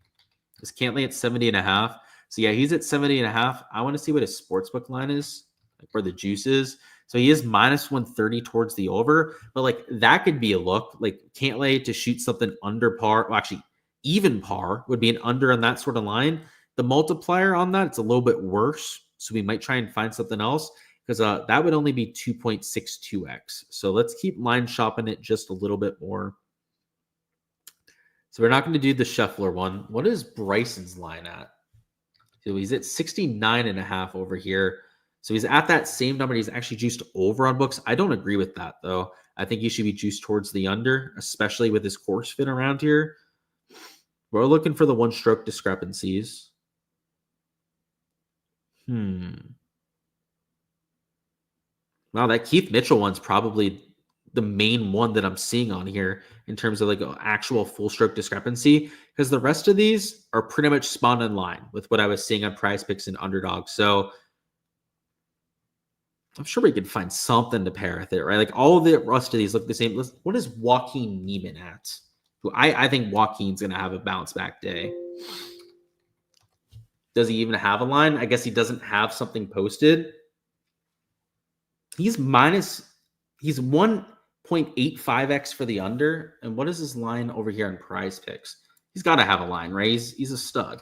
Is Cantlay at 70.5? So yeah, he's at 70.5. I want to see what his sportsbook line is, like where the juice is. So he is minus 130 towards the over, but like that could be a look. Like Cantlay to shoot something under par, well, actually even par would be an under on that sort of line. The multiplier on that, it's a little bit worse. So we might try and find something else because that would only be 2.62x. So let's keep line shopping it just a little bit more. So we're not going to do the Scheffler one. What is Bryson's line at? So he's at 69.5 over here. So he's at that same number. He's actually juiced over on books. I don't agree with that, though. I think he should be juiced towards the under, especially with his course fit around here. We're looking for the one-stroke discrepancies. Wow, that Keith Mitchell one's probably the main one that I'm seeing on here in terms of like an actual full-stroke discrepancy, because the rest of these are pretty much spawned in line with what I was seeing on Prize Picks and Underdog. So I'm sure we could find something to pair with it, right? Like all of the rest of these look the same. What is Joaquin Niemann at? I think Joaquin's going to have a bounce back day. Does he even have a line? I guess he doesn't have something posted. He's 1.85x for the under. And what is his line over here on Prize Picks? He's got to have a line, right? He's a stud.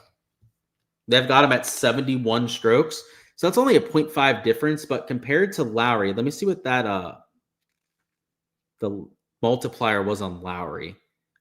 They've got him at 71 strokes. So that's only a 0.5 difference, but compared to Lowry, let me see what that the multiplier was on Lowry.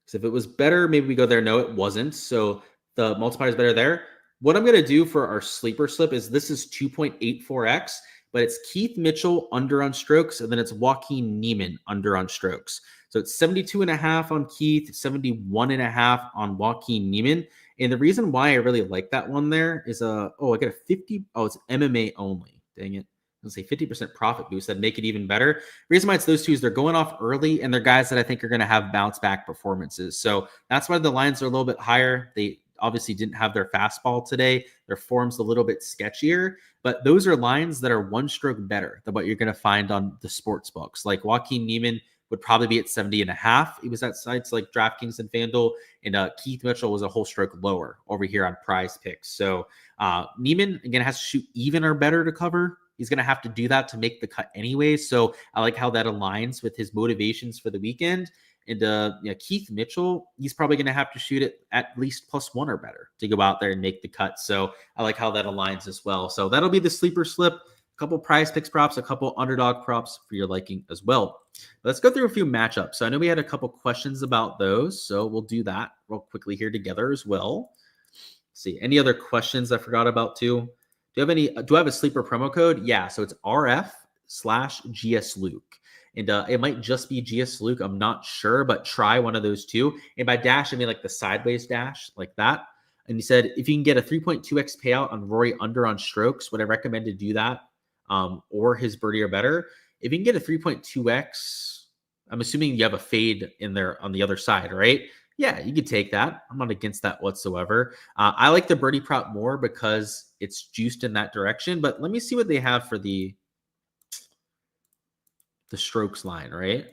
Because if it was better, maybe we go there. No, it wasn't. So the multiplier is better there. What I'm going to do for our sleeper slip is this is 2.84x, but it's Keith Mitchell under on strokes, and then it's Joaquin Niemann under on strokes. So it's 72.5 on Keith, 71.5 on Joaquin Niemann. And the reason why I really like that one there is I got a 50. Oh, it's MMA only. Dang it. Let's say 50% profit boost. That'd make it even better. The reason why it's those two is they're going off early and they're guys that I think are going to have bounce back performances. So that's why the lines are a little bit higher. They obviously didn't have their fastball today. Their form's a little bit sketchier, but those are lines that are one stroke better than what you're going to find on the sports books. Like Joaquin Niemann would probably be at 70.5. He was at sites like DraftKings and FanDuel, and Keith Mitchell was a whole stroke lower over here on Prize Picks. So Niemann, again, has to shoot even or better to cover. He's going to have to do that to make the cut anyway. So I like how that aligns with his motivations for the weekend. And Keith Mitchell, he's probably going to have to shoot it at least +1 or better to go out there and make the cut. So I like how that aligns as well. So that'll be the sleeper slip. A couple Prize Picks props, a couple underdog props for your liking as well. Let's go through a few matchups. So I know we had a couple questions about those, so we'll do that real quickly here together as well. Let's see, any other questions I forgot about too? Do I have a sleeper promo code? Yeah, so it's RF/Gsluke. And it might just be Gsluke. I'm not sure, but try one of those two. And by dash, I mean like the sideways dash, like that. And he said, if you can get a 3.2x payout on Rory under on strokes, would I recommend to do that? Or his birdie or better? If you can get a 3.2x, I'm assuming you have a fade in there on the other side, right? Yeah, you could take that. I'm not against that whatsoever. I like the birdie prop more because it's juiced in that direction. But let me see what they have for the strokes line, right?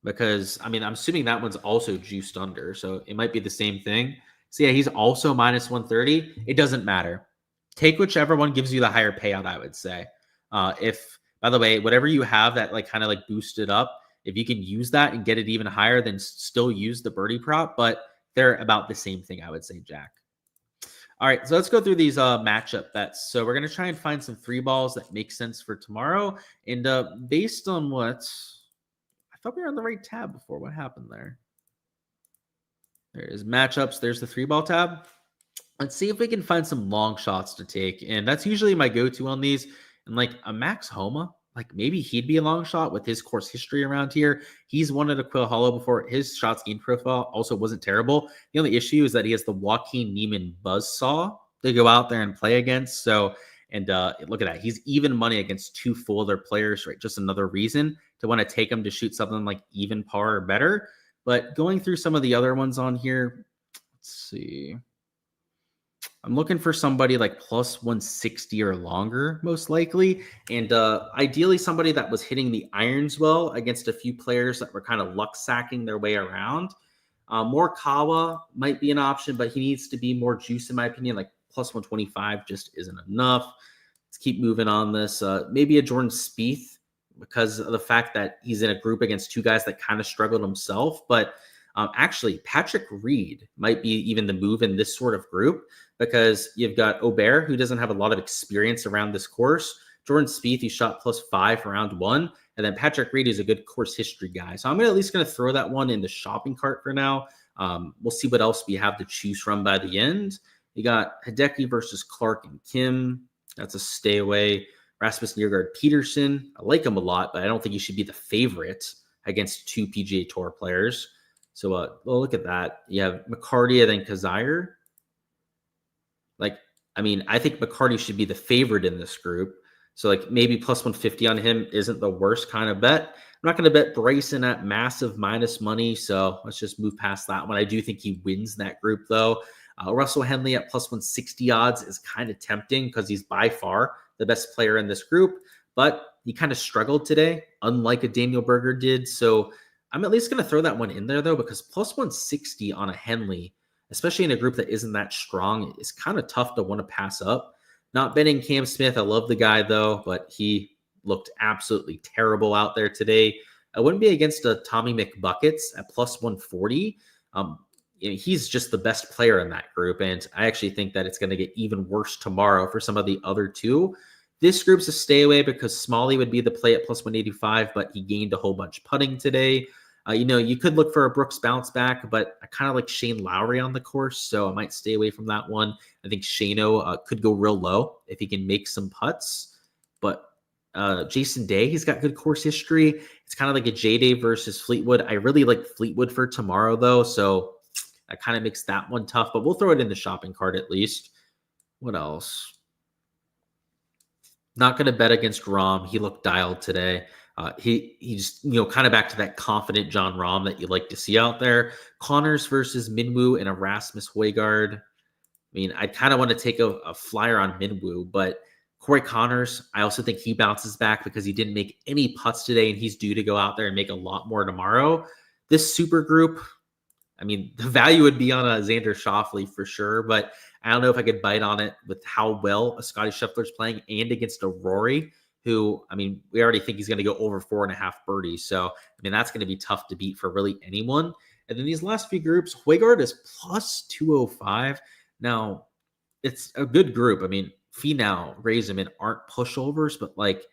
Because, I mean, I'm assuming that one's also juiced under. So it might be the same thing. So yeah, he's also -130. It doesn't matter. Take whichever one gives you the higher payout, I would say. If, by the way, whatever you have that like kind of like boosted up, if you can use that and get it even higher, then still use the birdie prop. But they're about the same thing, I would say, Jack. All right, so let's go through these matchup bets. So we're going to try and find some 3-balls that make sense for tomorrow. And based on what... I thought we were on the right tab before. What happened there? There's matchups. There's the 3-ball tab. Let's see if we can find some long shots to take. And that's usually my go-to on these. And like a Max Homa, like maybe he'd be a long shot with his course history around here. He's won at a Quail Hollow before. His shots gained profile also wasn't terrible. The only issue is that he has the Joaquin Niemann buzzsaw to go out there and play against. So, and look at that. He's even money against 2 full other players, right? Just another reason to want to take him to shoot something like even par or better. But going through some of the other ones on here, let's see. I'm looking for somebody like +160 or longer, most likely. And ideally somebody that was hitting the irons well against a few players that were kind of luck sacking their way around. Morikawa might be an option, but he needs to be more juice, in my opinion. Like +125 just isn't enough. Let's keep moving on this. Maybe a Jordan Spieth because of the fact that he's in a group against 2 guys that kind of struggled himself. But actually, Patrick Reed might be even the move in this sort of group because you've got Aubert, who doesn't have a lot of experience around this course. Jordan Spieth, he shot +5 round 1. And then Patrick Reed is a good course history guy. So I'm at least going to throw that one in the shopping cart for now. We'll see what else we have to choose from by the end. You got Hideki versus Clark and Kim. That's a stay away. Rasmus Njergaard Peterson. I like him a lot, but I don't think he should be the favorite against 2 PGA Tour players. So well, look at that. You have McCarty and then Kazire. Like, I mean, I think McCarty should be the favorite in this group. So like maybe +150 on him isn't the worst kind of bet. I'm not going to bet Bryson at massive minus money. So let's just move past that one. I do think he wins that group though. Russell Henley at +160 odds is kind of tempting because he's by far the best player in this group, but he kind of struggled today, unlike a Daniel Berger did. So I'm at least going to throw that one in there though, because +160 on a Henley, especially in a group that isn't that strong, is kind of tough to want to pass up. Not betting Cam Smith. I love the guy though, but he looked absolutely terrible out there today. I wouldn't be against a Tommy McBuckets at +140. He's just the best player in that group. And I actually think that it's going to get even worse tomorrow for some of the other 2. This group's a stay away because Smalley would be the play at +185, but he gained a whole bunch putting today. You could look for a Brooks bounce back, but I kind of like Shane Lowry on the course, so I might stay away from that one. I think Shano could go real low if he can make some putts, but Jason Day, he's got good course history. It's kind of like a J Day versus Fleetwood. I really like Fleetwood for tomorrow, though, so that kind of makes that one tough, but we'll throw it in the shopping cart at least. What else? Not going to bet against Rahm. He looked dialed today. He's kind of back to that confident John Rahm that you like to see out there. Connors versus Minwoo and Erasmus Højgaard. I mean, I kind of want to take a flyer on Minwoo, but Corey Connors, I also think he bounces back because he didn't make any putts today, and he's due to go out there and make a lot more tomorrow. This super group, I mean, the value would be on a Xander Schauffele for sure, but I don't know if I could bite on it with how well a Scotty Scheffler's playing and against a Rory, who, I mean, we already think he's going to go over 4.5 birdies. So, I mean, that's going to be tough to beat for really anyone. And then these last few groups, Højgaard is plus 205. Now, it's a good group. I mean, Finau, Raisman aren't pushovers, but like,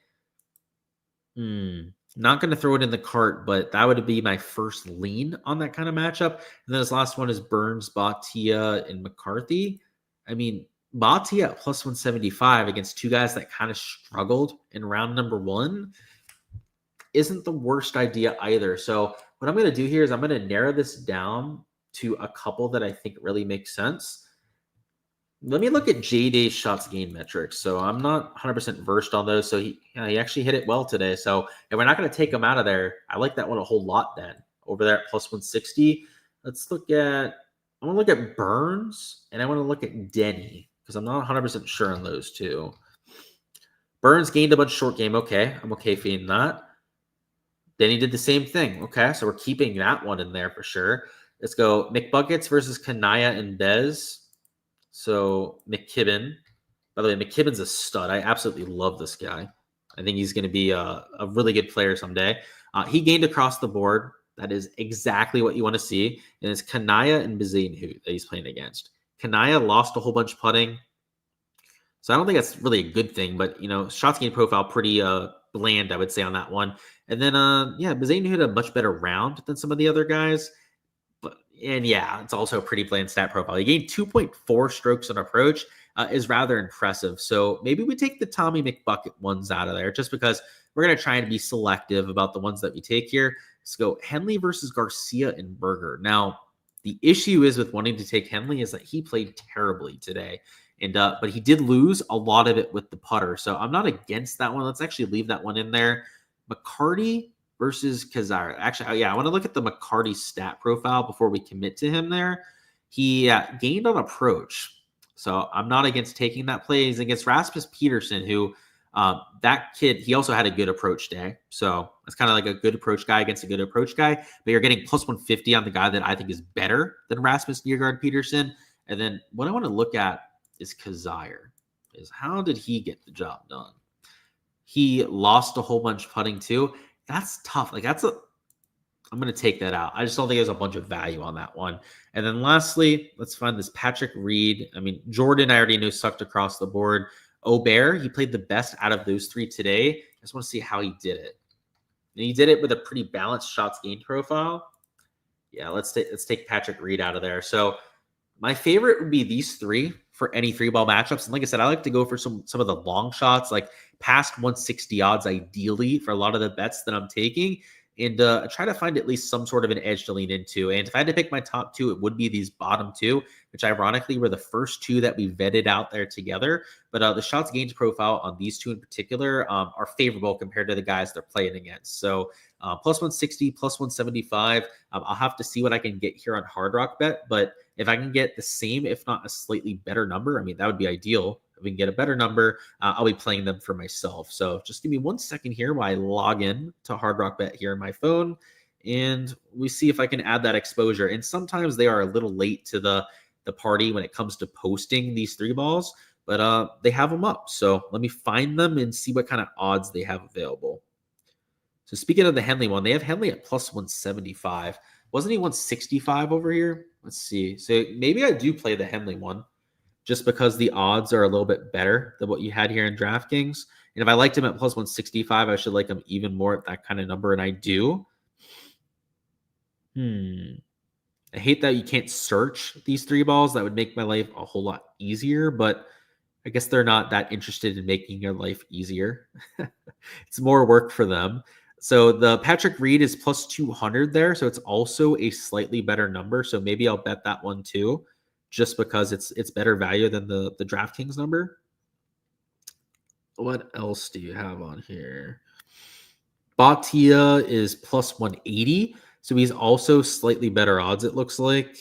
not going to throw it in the cart, but that would be my first lean on that kind of matchup. And then this last one is Burns, Bhatia, and McCarthy. I mean, Bhatia at plus 175 against two guys that kind of struggled in round number one isn't the worst idea either. So what I'm going to do here is I'm going to narrow this down to a couple that I think really make sense. Let me look at J-Day's shots gain metrics. So I'm not 100% versed on those. So he actually hit it well today. So if we're not going to take him out of there, I like that one a whole lot then. Over there at plus 160. Let's look at, I want to look at Burns and I want to look at Denny because I'm not 100% sure on those two. Burns gained a bunch of short game. Okay, I'm okay feeding that. Denny did the same thing. Okay, so we're keeping that one in there for sure. Let's go McBuckets versus Kanaya and Bez. So McKibben, by the way, McKibben's a stud. I absolutely love this guy. I think he's going to be a really good player someday. He gained across the board. That is exactly what you want to see. And it's Kanaya and Bezainhout that he's playing against. Kanaya lost a whole bunch putting. So I don't think that's really a good thing, but, shots gained profile pretty bland, I would say, on that one. And then, Bezainhout had a much better round than some of the other guys. And yeah, it's also a pretty bland stat profile. He gained 2.4 strokes on approach, is rather impressive. So maybe we take the Tommy McBucket ones out of there just because we're going to try and be selective about the ones that we take here. Let's go Henley versus Garcia and Berger. Now, the issue is with wanting to take Henley is that he played terribly today. And but he did lose a lot of it with the putter. So I'm not against that one. Let's actually leave that one in there. McCarty versus Kazar. Actually, I want to look at the McCarty stat profile before we commit to him there. He gained on approach. So I'm not against taking that play. He's against Rasmus Peterson, who that kid, he also had a good approach day. So it's kind of like a good approach guy against a good approach guy. But you're getting plus 150 on the guy that I think is better than Rasmus Niergaard Peterson. And then what I want to look at is Kazire. Is how did he get the job done? He lost a whole bunch putting too. That's tough. I'm going to take that out. I just don't think there's a bunch of value on that one. And then lastly, let's find this Patrick Reed. I mean, Jordan, I already know sucked across the board. Aubert, he played the best out of those three today. I just want to see how he did it. And he did it with a pretty balanced shots gained profile. Yeah, let's take Patrick Reed out of there. So my favorite would be these three for any 3-ball matchups. And like I said, I like to go for some of the long shots, like past 160 odds, ideally, for a lot of the bets that I'm taking. And try to find at least some sort of an edge to lean into. And if I had to pick my top two, it would be these bottom two, which ironically were the first two that we vetted out there together. But the shots gained profile on these two in particular are favorable compared to the guys they're playing against. So plus 160, plus 175. I'll have to see what I can get here on Hard Rock Bet. But if I can get the same, if not a slightly better number, I mean, that would be ideal. If we can get a better number, I'll be playing them for myself. So just give me 1 second here while I log in to Hard Rock Bet here on my phone, and we see if I can add that exposure. And sometimes they are a little late to the party when it comes to posting these 3-balls, but they have them up. So let me find them and see what kind of odds they have available. So speaking of the Henley one, they have Henley at plus 175. Wasn't he 165 over here? Let's see. So maybe I do play the Henley one, just because the odds are a little bit better than what you had here in DraftKings. And if I liked him at plus 165, I should like him even more at that kind of number, and I do. I hate that you can't search these 3-balls. That would make my life a whole lot easier, but I guess they're not that interested in making your life easier. It's more work for them. So the Patrick Reed is plus 200 there. So it's also a slightly better number. So maybe I'll bet that one too, just because it's better value than the DraftKings number. What else do you have on here? Batia is plus 180. So he's also slightly better odds, it looks like.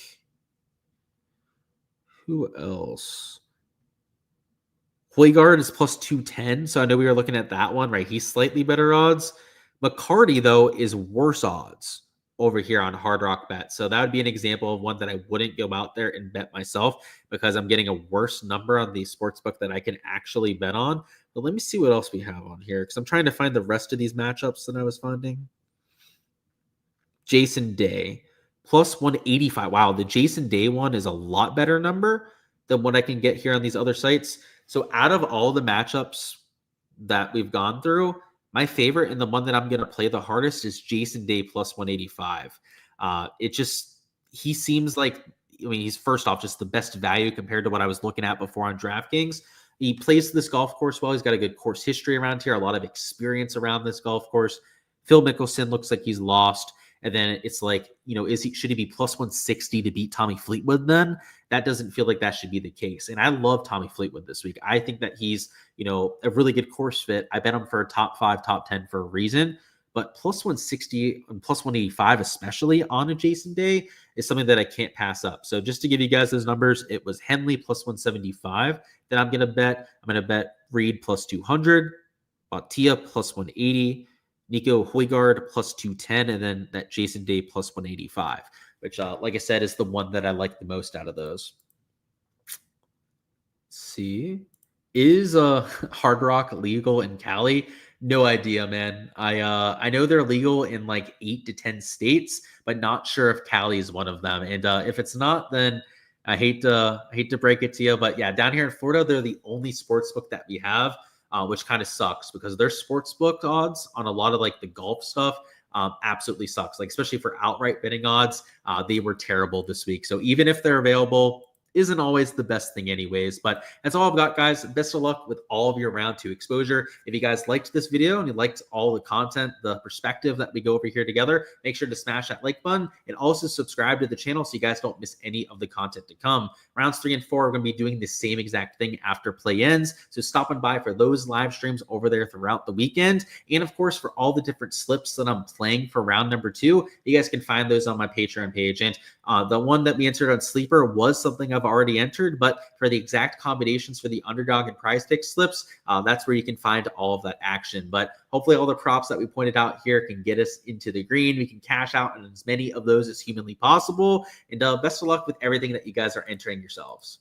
Who else? Hoygaard is plus 210. So I know we were looking at that one, right? He's slightly better odds. McCarty, though, is worse odds over here on Hard Rock Bet. So that would be an example of one that I wouldn't go out there and bet myself because I'm getting a worse number on the sportsbook that I can actually bet on. But let me see what else we have on here because I'm trying to find the rest of these matchups that I was finding. Jason Day, plus 185. Wow, the Jason Day one is a lot better number than what I can get here on these other sites. So out of all the matchups that we've gone through, my favorite and the one that I'm going to play the hardest is Jason Day plus 185. He seems like, he's first off just the best value compared to what I was looking at before on DraftKings. He plays this golf course well. He's got a good course history around here, a lot of experience around this golf course. Phil Mickelson looks like he's lost. And then it's like, should he be plus 160 to beat Tommy Fleetwood then? That doesn't feel like that should be the case. And I love Tommy Fleetwood this week. I think that he's, a really good course fit. I bet him for a top 5, top 10 for a reason. But plus 160 and plus 185, especially on a Jason Day, is something that I can't pass up. So just to give you guys those numbers, it was Henley plus 175 that I'm going to bet. I'm going to bet Reed plus 200, Batia plus 180, Nico Højgaard plus 210, and then that Jason Day plus 185, which, like I said, is the one that I like the most out of those. Let's see. Is Hard Rock legal in Cali? No idea, man. I know they're legal in like 8 to 10 states, but not sure if Cali is one of them. And if it's not, then I hate to break it to you, but yeah, down here in Florida, they're the only sports book that we have. Which kind of sucks because their sportsbook odds on a lot of like the golf stuff absolutely sucks. Like especially for outright betting odds, they were terrible this week. So even if they're available, isn't always the best thing anyways. But that's all I've got, guys. Best of luck with all of your round 2 exposure. If you guys liked this video and you liked all the content, the perspective that we go over here together, make sure to smash that like button and also subscribe to the channel so you guys don't miss any of the content to come. Rounds 3 and 4 are going to be doing the same exact thing after play ends. So stopping by for those live streams over there throughout the weekend. And of course, for all the different slips that I'm playing for round number 2, you guys can find those on my Patreon page. And the one that we entered on Sleeper was something I've already entered, but for the exact combinations for the Underdog and Prize Pick slips, that's where you can find all of that action. But hopefully all the props that we pointed out here can get us into the green. We can cash out on as many of those as humanly possible. And best of luck with everything that you guys are entering yourselves.